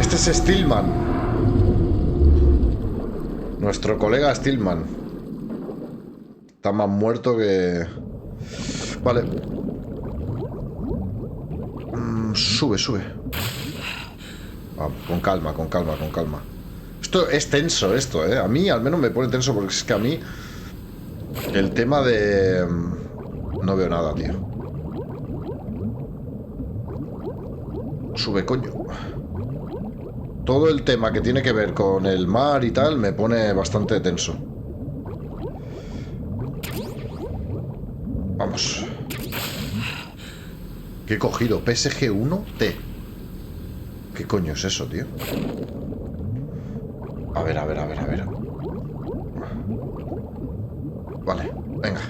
Este es Stillman. Nuestro colega Stillman. Está más muerto que... Vale. Sube, sube. Vamos, con calma, con calma, con calma. Esto es tenso, esto, ¿eh? A mí al menos me pone tenso porque es que a mí... El tema de... No veo nada, tío. Sube, coño. Todo el tema que tiene que ver con el mar y tal me pone bastante tenso. Vamos. ¿Qué he cogido? PSG-1T. ¿Qué coño es eso, tío? A ver, a ver, a ver, a ver. Vale, venga.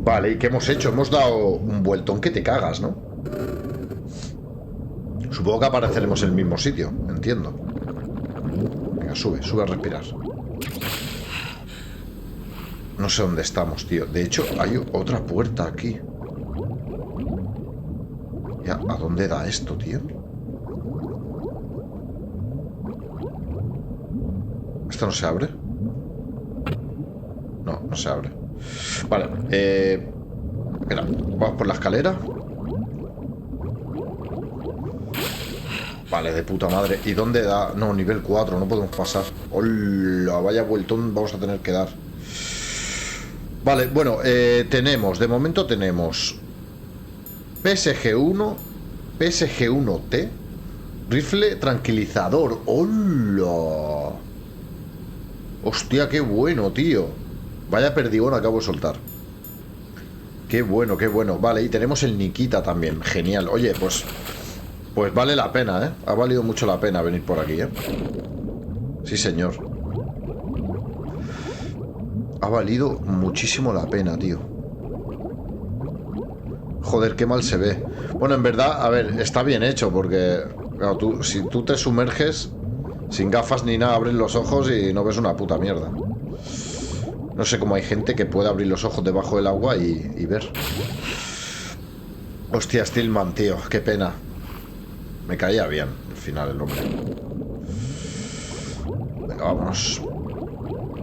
Vale, ¿y qué hemos hecho? Hemos dado un vueltón que te cagas, ¿no? Supongo que apareceremos en el mismo sitio, entiendo. Venga, sube, sube a respirar. No sé dónde estamos, tío. De hecho, hay otra puerta aquí. Ya, ¿a dónde da esto, tío? ¿Esto no se abre? No, no se abre. Vale, espera, vamos por la escalera. Vale, de puta madre. ¿Y dónde da? No, nivel 4, no podemos pasar. ¡Hola! Vaya vueltón vamos a tener que dar. Vale, bueno, tenemos, de momento tenemos PSG-1, PSG-1T, rifle tranquilizador. ¡Hola! Hostia, qué bueno, tío. Vaya perdigón acabo de soltar. Qué bueno, qué bueno. Vale, y tenemos el Nikita también. Genial. Oye, pues vale la pena, ¿eh? Ha valido mucho la pena venir por aquí, ¿eh? Sí, señor. Ha valido muchísimo la pena, tío. Joder, qué mal se ve. Bueno, en verdad, a ver, está bien hecho porque... Claro, si tú te sumerges sin gafas ni nada, abres los ojos y no ves una puta mierda. No sé cómo hay gente que puede abrir los ojos debajo del agua y ver. Hostia, Stillman, tío, qué pena. Me caía bien al final el hombre. Venga, vámonos.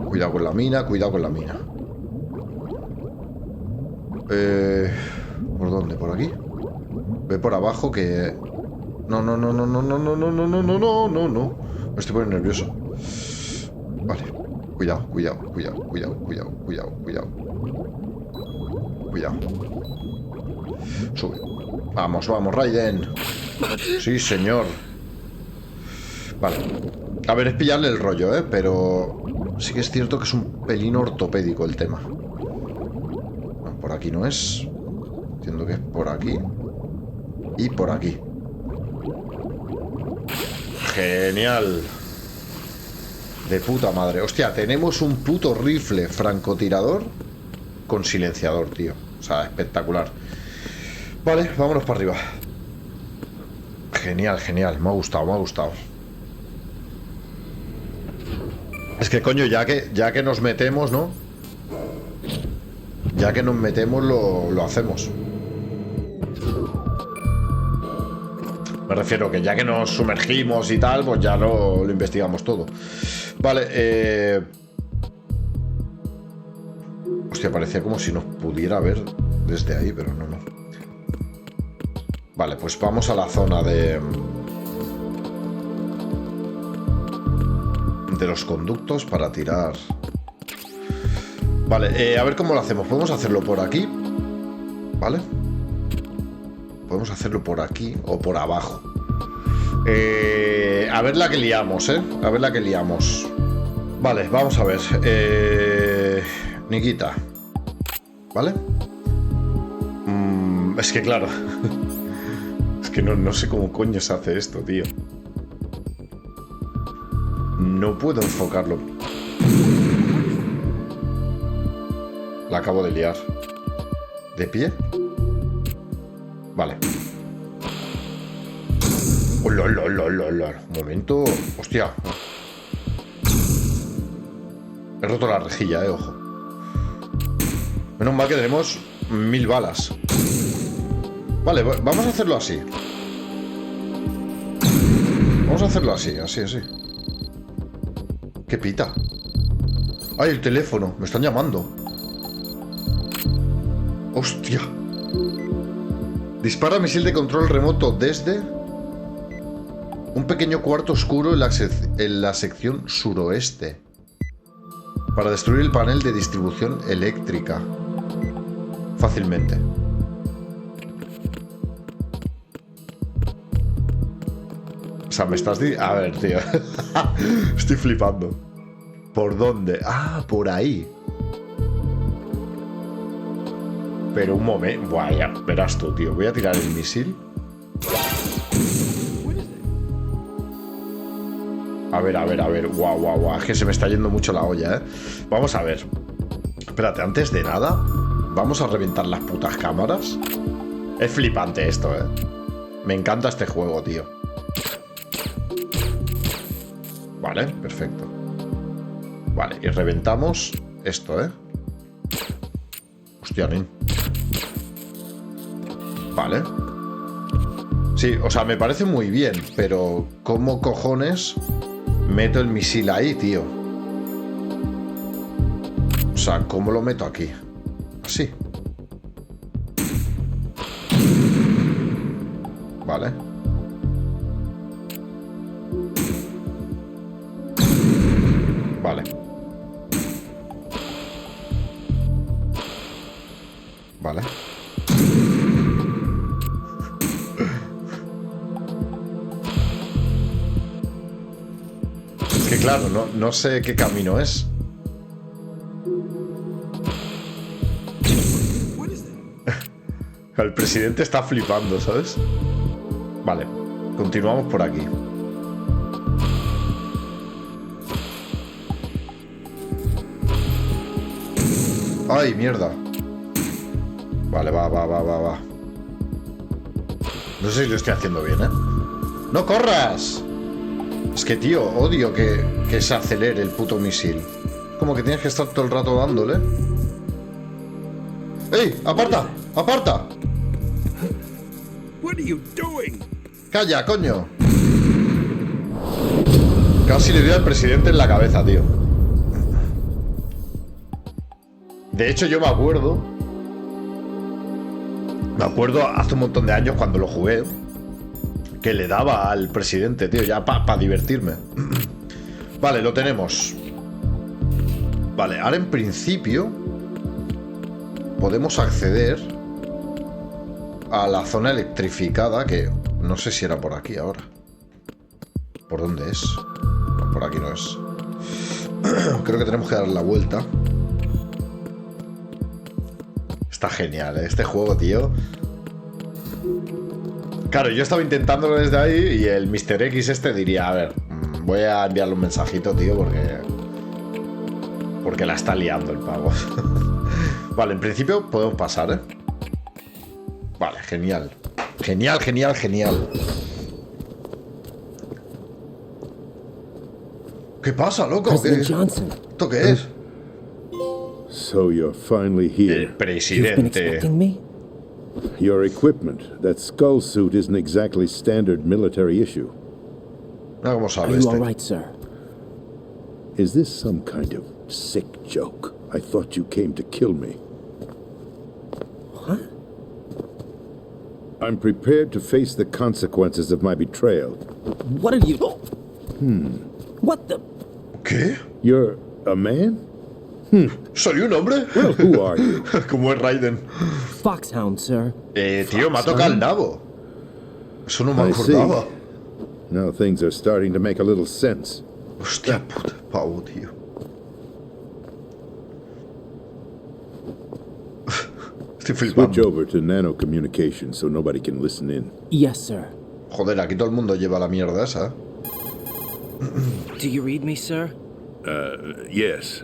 Cuidado con la mina, cuidado con la mina. ¿Por dónde? ¿Por aquí? Ve por abajo que... No, no, no, no, no, no, no, no, no, no, no, no, no, no. Me estoy poniendo nervioso. Vale. Cuidado, cuidado, cuidado, cuidado, cuidado, cuidado, cuidado. Cuidado. Sube. Vamos, vamos, Raiden. Sí, señor. Vale. A ver, es pillarle el rollo, ¿eh? Pero sí que es cierto que es un pelín ortopédico el tema. No, por aquí no es. Entiendo que es por aquí. Y por aquí. Genial. De puta madre. Hostia, tenemos un puto rifle francotirador con silenciador, tío. O sea, espectacular. Vale, vámonos para arriba. Genial, genial. Me ha gustado, me ha gustado. Es que, coño, ya que nos metemos, ¿no? Ya que nos metemos, lo hacemos. Me refiero que ya que nos sumergimos y tal, pues ya lo investigamos todo. Vale, Hostia, parecía como si nos pudiera ver desde ahí, pero no, no. Vale, pues vamos a la zona de los conductos para tirar. Vale, a ver cómo lo hacemos. Podemos hacerlo por aquí, ¿vale? Podemos hacerlo por aquí o por abajo. A ver la que liamos, ¿eh? A ver la que liamos. Vale, vamos a ver. Nikita. ¿Vale? Es que claro. Es que no sé cómo coño se hace esto, tío. No puedo enfocarlo. La acabo de liar. ¿De pie? Vale. Un momento. Hostia. He roto la rejilla, ojo. Menos mal que tenemos 1000 balas. Vale, vamos a hacerlo así. Vamos a hacerlo así, así. ¿Qué pita? ¡Ay, el teléfono! Me están llamando. ¡Hostia! Dispara misil de control remoto desde un pequeño cuarto oscuro en la sección suroeste para destruir el panel de distribución eléctrica fácilmente. O sea, me estás... A ver, tío. Estoy flipando. ¿Por dónde? Ah, por ahí. Pero un momento. Buah, ya verás tú, tío. Voy a tirar el misil. A ver. Guau. Es que se me está yendo mucho la olla, ¿eh? Vamos a ver. Espérate, antes de nada, vamos a reventar las putas cámaras. Es flipante esto, ¿eh? Me encanta este juego, tío. Vale, perfecto. Vale, y reventamos esto, ¿eh? Hostia, nen. Vale. Sí, o sea, me parece muy bien, pero ¿cómo cojones meto el misil ahí, tío? O sea, ¿cómo lo meto aquí? Así. Vale. Vale. Vale. Es que claro, no sé qué camino es. El presidente está flipando, ¿sabes? Vale, continuamos por aquí. ¡Ay, mierda! Vale, va. No sé si lo estoy haciendo bien, ¿eh? ¡No corras! Es que, tío, odio que se acelere el puto misil. Como que tienes que estar todo el rato dándole. ¡Ey! ¡Aparta! ¡Aparta! What are you doing? ¡Calla, coño! Casi le dio al presidente en la cabeza, tío. De hecho, yo me acuerdo hace un montón de años cuando lo jugué, que le daba al presidente, tío, ya para divertirme. Vale, lo tenemos. Vale, ahora en principio podemos acceder a la zona electrificada, que no sé si era por aquí ahora. ¿Por dónde es? No, por aquí no es. Creo que tenemos que dar la vuelta. Está genial, ¿eh? Este juego, tío. Claro, yo estaba intentándolo desde ahí y el Mr. X este diría, a ver, voy a enviarle un mensajito, tío, porque la está liando el pavo. Vale, en principio podemos pasar, ¿eh? Vale, genial. Genial. ¿Qué pasa, loco? ¿Esto qué es? So you're finally here. El presidente. Your equipment, that skull suit isn't exactly standard military issue. ¿Cómo sabe Are you este? all right, sir? Is this some kind of sick joke? I thought you came to kill me. What? I'm prepared to face the consequences of my betrayal. What are you... What the... ¿Qué? You're a man? ¿Soy un hombre? Well, who are you? Como es Raiden. Foxhound, sir. Tío, me ha tocado el nabo. Eso no me acordaba. Now things are starting to make a little sense. Hostia puta, pavo, tío. Estoy flipando. Switch over to nano communication so nobody can listen in. Yes, sir. Joder, aquí todo el mundo lleva la mierda esa. Do you read me, sir? Yes.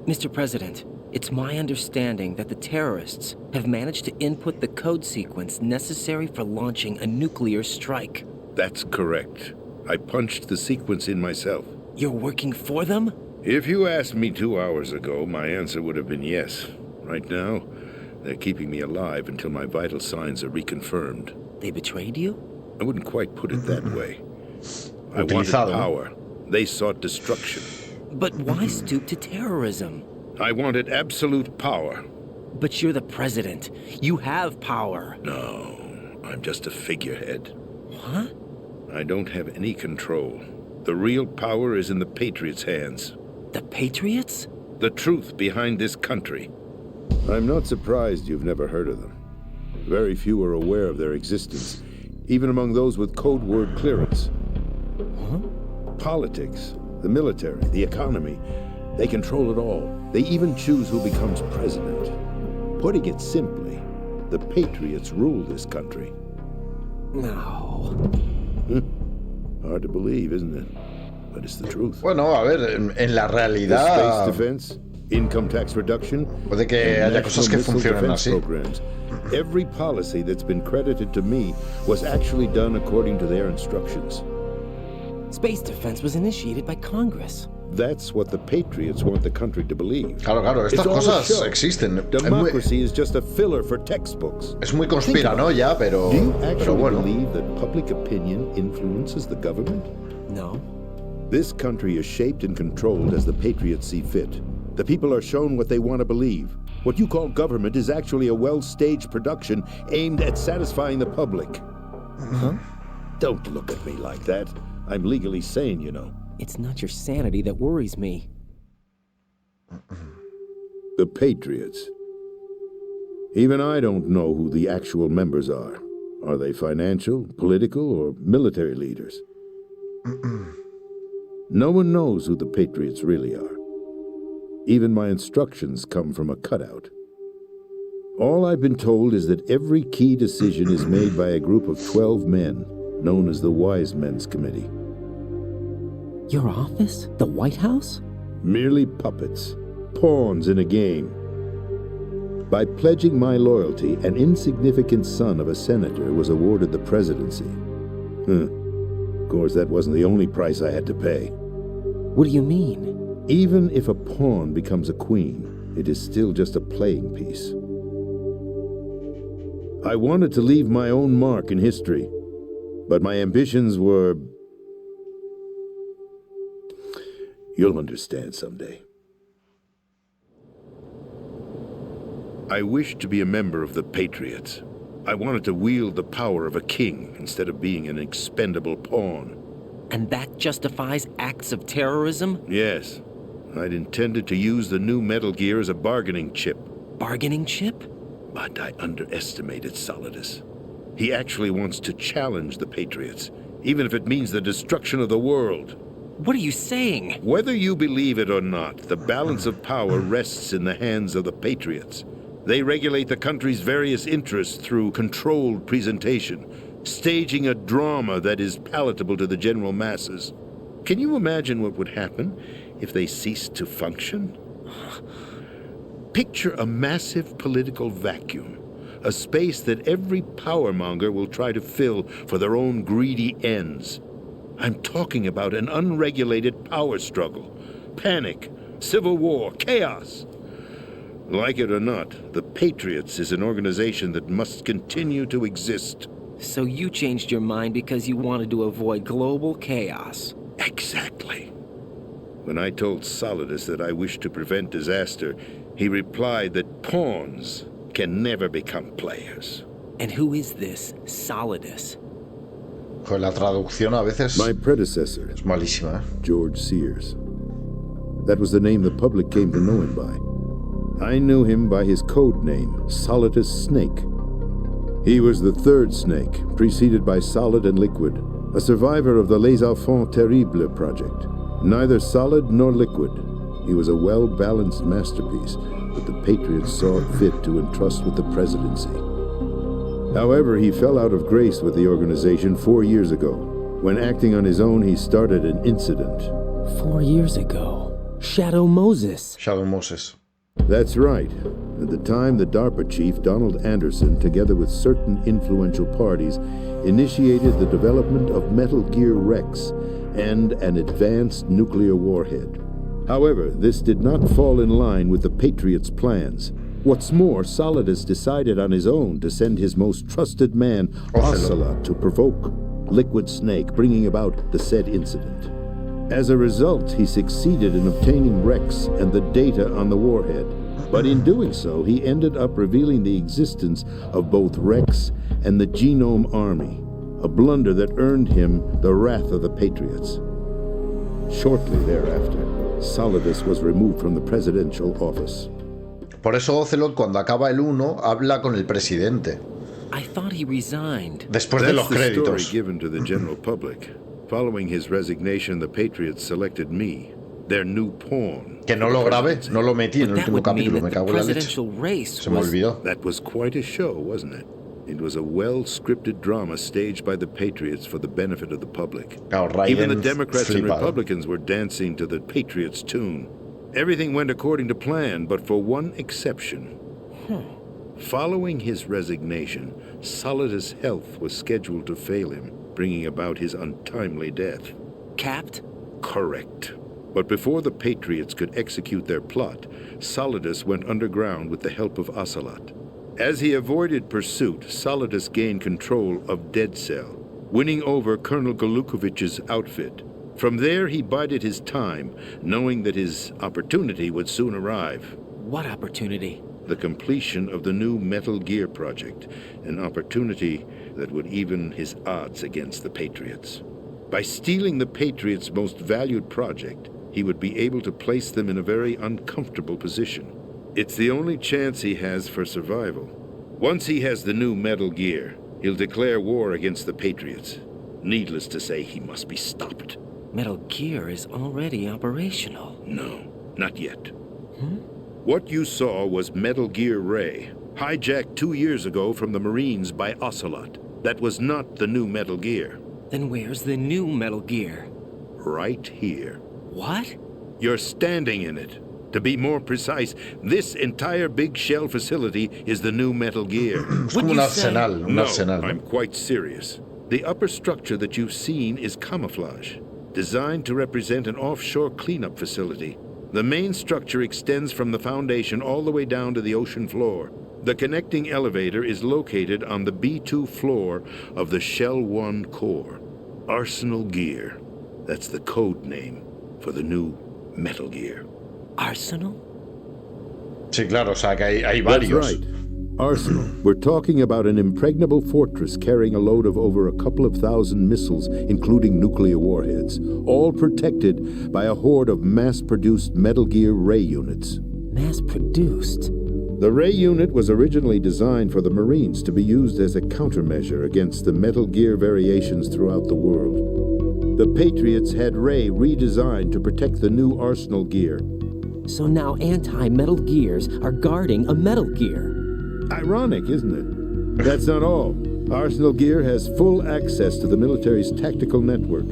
Mr. President, it's my understanding that the terrorists have managed to input the code sequence necessary for launching a nuclear strike. That's correct. I punched the sequence in myself. You're working for them? If you asked me 2 hours ago, my answer would have been yes. Right now, they're keeping me alive until my vital signs are reconfirmed. They betrayed you? I wouldn't quite put it that way. I wanted power. They sought destruction. But why stoop to terrorism? I wanted absolute power. But you're the president. You have power. No, I'm just a figurehead. What? I don't have any control. The real power is in the Patriots' hands. The Patriots? The truth behind this country. I'm not surprised you've never heard of them. Very few are aware of their existence, even among those with code word clearance. Huh? Politics, the military, the economy, they control it all. They even choose who becomes president. Putting it simply, the Patriots rule this country. No. Hard to believe, isn't it? But it's the truth. Bueno, a ver, en la realidad... Space defense, income tax reduction, puede que haya cosas que funcionen así. Programs. Every policy that's been credited to me was actually done according to their instructions. Space defense was initiated by Congress. That's what the Patriots want the country to believe. Claro, estas cosas existen. Democracy is just a filler for textbooks. Es muy conspiranoia, pero... Do you actually believe that public opinion influences the government? No. This country is shaped and controlled as the Patriots see fit. The people are shown what they want to believe. What you call government is actually a well-staged production aimed at satisfying the public. Huh? Don't look at me like that. I'm legally sane, you know. It's not your sanity that worries me. The Patriots. Even I don't know who the actual members are. Are they financial, political, or military leaders? No one knows who the Patriots really are. Even my instructions come from a cutout. All I've been told is that every key decision is made by a group of 12 men, known as the Wise Men's Committee. Your office? The White House? Merely puppets, pawns in a game. By pledging my loyalty, an insignificant son of a senator was awarded the presidency. Of course, that wasn't the only price I had to pay. What do you mean? Even if a pawn becomes a queen, it is still just a playing piece. I wanted to leave my own mark in history, but my ambitions were... You'll understand someday. I wished to be a member of the Patriots. I wanted to wield the power of a king instead of being an expendable pawn. And that justifies acts of terrorism? Yes. I'd intended to use the new Metal Gear as a bargaining chip. Bargaining chip? But I underestimated Solidus. He actually wants to challenge the Patriots, even if it means the destruction of the world. What are you saying? Whether you believe it or not, the balance of power rests in the hands of the Patriots. They regulate the country's various interests through controlled presentation, staging a drama that is palatable to the general masses. Can you imagine what would happen if they ceased to function? Picture a massive political vacuum, a space that every powermonger will try to fill for their own greedy ends. I'm talking about an unregulated power struggle, panic, civil war, chaos. Like it or not, the Patriots is an organization that must continue to exist. So you changed your mind because you wanted to avoid global chaos. Exactly. When I told Solidus that I wished to prevent disaster, he replied that pawns can never become players. And who is this Solidus? Con la traducción a veces... My predecessor. Es malísima, George Sears. That was the name the public came to know him by. I knew him by his code name, Solidus Snake. He was the third snake, preceded by Solid and Liquid, a survivor of the Les Enfants Terribles project. Neither solid nor liquid. He was a well-balanced masterpiece that the Patriots saw fit to entrust with the presidency. However, he fell out of grace with the organization 4 years ago. When acting on his own, he started an incident. 4 years ago? Shadow Moses. Shadow Moses. That's right. At the time, the DARPA chief, Donald Anderson, together with certain influential parties, initiated the development of Metal Gear Rex and an advanced nuclear warhead. However, this did not fall in line with the Patriots' plans. What's more, Solidus decided on his own to send his most trusted man, Ocelot, to provoke Liquid Snake, bringing about the said incident. As a result, he succeeded in obtaining Rex and the data on the warhead. But in doing so, he ended up revealing the existence of both Rex and the Genome Army, a blunder that earned him the wrath of the Patriots. Shortly thereafter, Solidus was removed from the presidential office. Por eso Ocelot, cuando acaba el 1, habla con el presidente. I thought he resigned. Después de los That's the créditos. story given to the general public. Following his resignation, the Patriots selected me, their new pawn. Que no lo grabé, no lo metí en el último capítulo, me cago en la leche. Se me olvidó. That was quite a show, wasn't it? It was a well-scripted drama staged by the Patriots for the benefit of the public. Even the Democrats and Republicans were dancing to the Patriots' tune. Everything went according to plan, but for one exception. Following his resignation, Solidus' health was scheduled to fail him, bringing about his untimely death. Capped? Correct. But before the Patriots could execute their plot, Solidus went underground with the help of Ocelot. As he avoided pursuit, Solidus gained control of Dead Cell, winning over Colonel Golukovich's outfit. From there, he bided his time, knowing that his opportunity would soon arrive. What opportunity? The completion of the new Metal Gear project, an opportunity that would even his odds against the Patriots. By stealing the Patriots' most valued project, he would be able to place them in a very uncomfortable position. It's the only chance he has for survival. Once he has the new Metal Gear, he'll declare war against the Patriots. Needless to say, he must be stopped. Metal Gear is already operational. No, not yet. What you saw was Metal Gear Ray, hijacked 2 years ago from the Marines by Ocelot. That was not the new Metal Gear. Then where's the new Metal Gear? Right here. What? You're standing in it. To be more precise, this entire big shell facility is the new Metal Gear. Es como un arsenal, un arsenal. I'm quite serious. The upper structure that you've seen is camouflage, designed to represent an offshore cleanup facility. The main structure extends from the foundation all the way down to the ocean floor. The connecting elevator is located on the B2 floor of the Shell 1 core. Arsenal Gear. That's the code name for the new Metal Gear. Arsenal? Sí, claro, o sea que hay That's varios. right. Arsenal. We're talking about an impregnable fortress carrying a load of over a couple of thousand missiles, including nuclear warheads, all protected by a horde of mass-produced Metal Gear Ray units. Mass-produced? The Ray unit was originally designed for the Marines to be used as a countermeasure against the Metal Gear variations throughout the world. The Patriots had Ray redesigned to protect the new Arsenal Gear. So now anti-Metal Gears are guarding a Metal Gear. Ironic, isn't it? That's not all. Arsenal Gear has full access to the military's tactical network,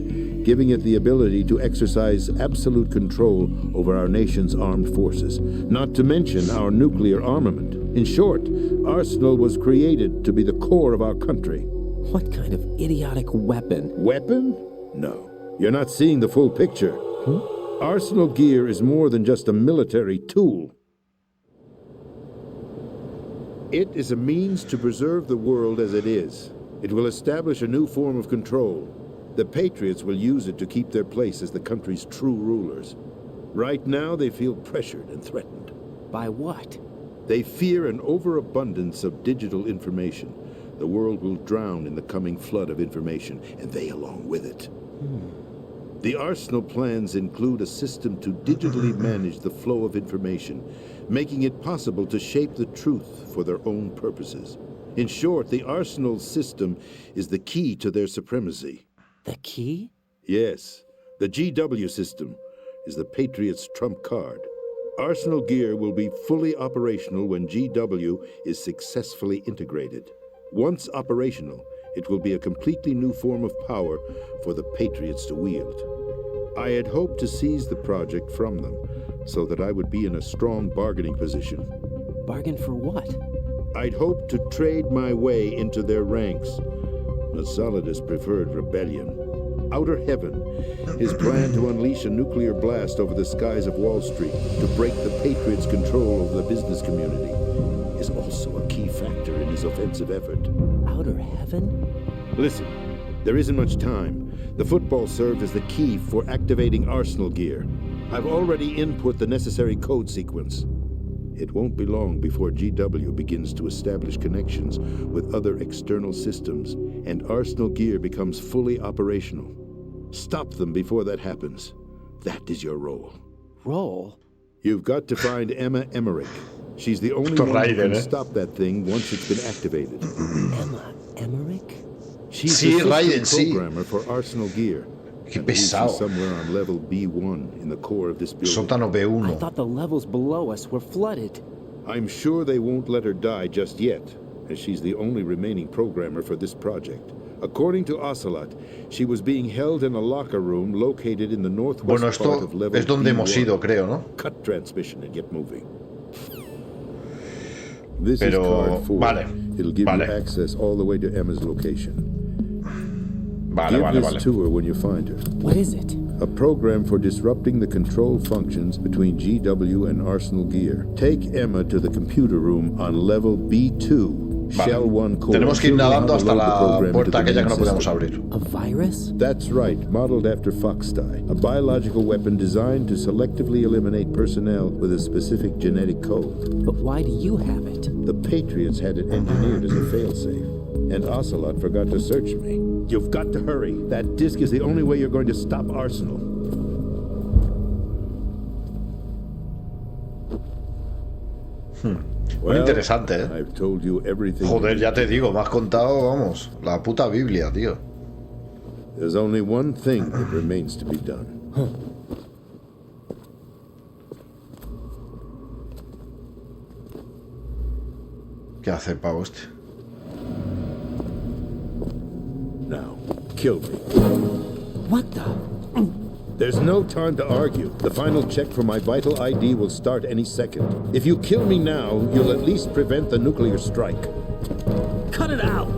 giving it the ability to exercise absolute control over our nation's armed forces, not to mention our nuclear armament. In short, Arsenal was created to be the core of our country. What kind of idiotic weapon? Weapon? No. You're not seeing the full picture. Arsenal Gear is more than just a military tool. It is a means to preserve the world as it is. It will establish a new form of control. The Patriots will use it to keep their place as the country's true rulers. Right now, they feel pressured and threatened. By what? They fear an overabundance of digital information. The world will drown in the coming flood of information, and they along with it. The Arsenal plans include a system to digitally manage the flow of information, making it possible to shape the truth for their own purposes. In short, the Arsenal system is the key to their supremacy. The key? Yes. The GW system is the Patriots' trump card. Arsenal Gear will be fully operational when GW is successfully integrated. Once operational, it will be a completely new form of power for the Patriots to wield. I had hoped to seize the project from them, so that I would be in a strong bargaining position. Bargain for what? I'd hoped to trade my way into their ranks, but Solidus preferred rebellion. Outer Heaven, his plan to unleash a nuclear blast over the skies of Wall Street to break the Patriots' control over the business community, is also a key factor in his offensive effort. Outer Heaven? Listen, there isn't much time. The football served as the key for activating Arsenal gear. I've already input the necessary code sequence. It won't be long before GW begins to establish connections with other external systems, and Arsenal gear becomes fully operational. Stop them before that happens. That is your role. Role? You've got to find Emma Emmerich. She's the only one who can stop that thing once it's been activated. Emma Emmerich? She's the system programmer for Arsenal gear. Qué pesado. She's somewhere on level B1 in the core of this building. Sótano B1. I thought the levels below us were flooded. I'm sure they won't let her die just yet, as she's the only remaining programmer for this project. According to Ocelot, she was being held in a locker room located in the northwest part of level es donde B1. hemos ido, creo, ¿no? Cut transmission and get moving. This is card 4. Vale. It'll give you access all the way to Emma's location. Give this to her when you find her. What is it? A program for disrupting the control functions between GW and Arsenal gear. Take Emma to the computer room on level B2, Shell 1 core. Tenemos que ir nadando hasta la puerta aquella que no podemos abrir. A virus? That's right, modeled after Foxdie. A biological weapon designed to selectively eliminate personnel with a specific genetic code. But why do you have it? The Patriots had it engineered as a failsafe, and Ocelot forgot to search me. You've got to hurry. That disk is the only way you're going to stop Arsenal. Muy interesante, ¿eh? I've told you everything. Joder, ya te digo, me has contado, vamos, la puta Biblia, tío. There's only one thing that remains to be done. ¿Qué hace el pavo este? Now, kill me. What the? There's no time to argue. The final check for my vital ID will start any second. If you kill me now, you'll at least prevent the nuclear strike. Cut it out!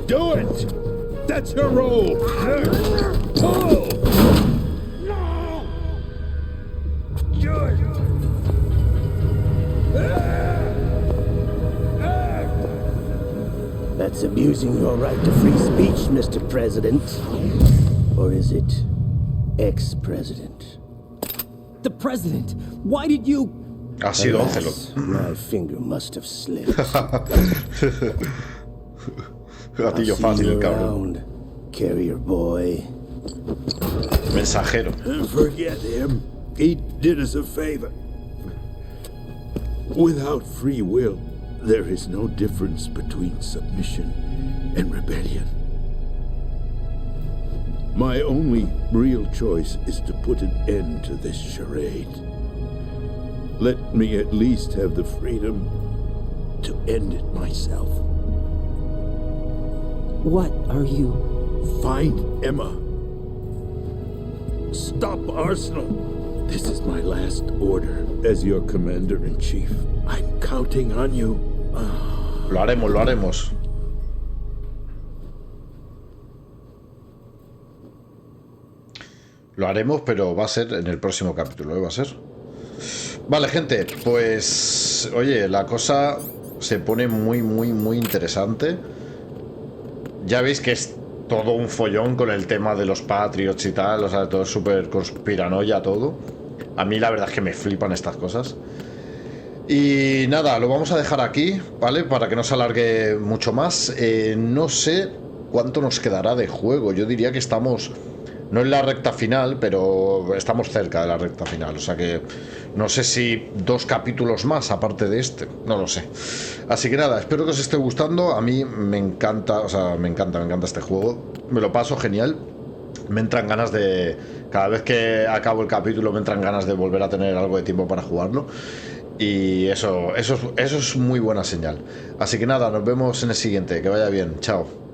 Do it! That's your role! Pull! No! That's abusing your right to free speech, Mr. President. Or is it ex-president? The president! Why did you... Ha sido Ocelot. My finger must have slipped. Gatillo fácil, el cabrón. Carrier boy. Mensajero. Forget him. He did us a favor. Without free will, there is no difference between submission and rebellion. My only real choice is to put an end to this charade. Let me at least have the freedom to end it myself. What are you... Find Emma. Stop Arsenal. This is my last order as your commander-in-chief. I'm counting on you. Lo haremos, lo haremos. Lo haremos, pero va a ser en el próximo capítulo, ¿eh? Va a ser. Vale, gente, pues... Oye, la cosa se pone muy, muy, muy interesante. Ya veis que es todo un follón con el tema de los Patriots y tal. O sea, todo es súper conspiranoia, todo. A mí la verdad es que me flipan estas cosas. Y nada, lo vamos a dejar aquí, ¿vale? Para que no se alargue mucho más. No sé cuánto nos quedará de juego. Yo diría que estamos... No en la recta final, pero estamos cerca de la recta final. O sea que no sé si 2 capítulos más aparte de este. No lo sé. Así que nada, espero que os esté gustando. A mí me encanta, o sea, me encanta este juego. Me lo paso genial. Me entran ganas de... Cada vez que acabo el capítulo me entran ganas de volver a tener algo de tiempo para jugarlo. Y eso es muy buena señal. Así que nada, nos vemos en el siguiente. Que vaya bien. Chao.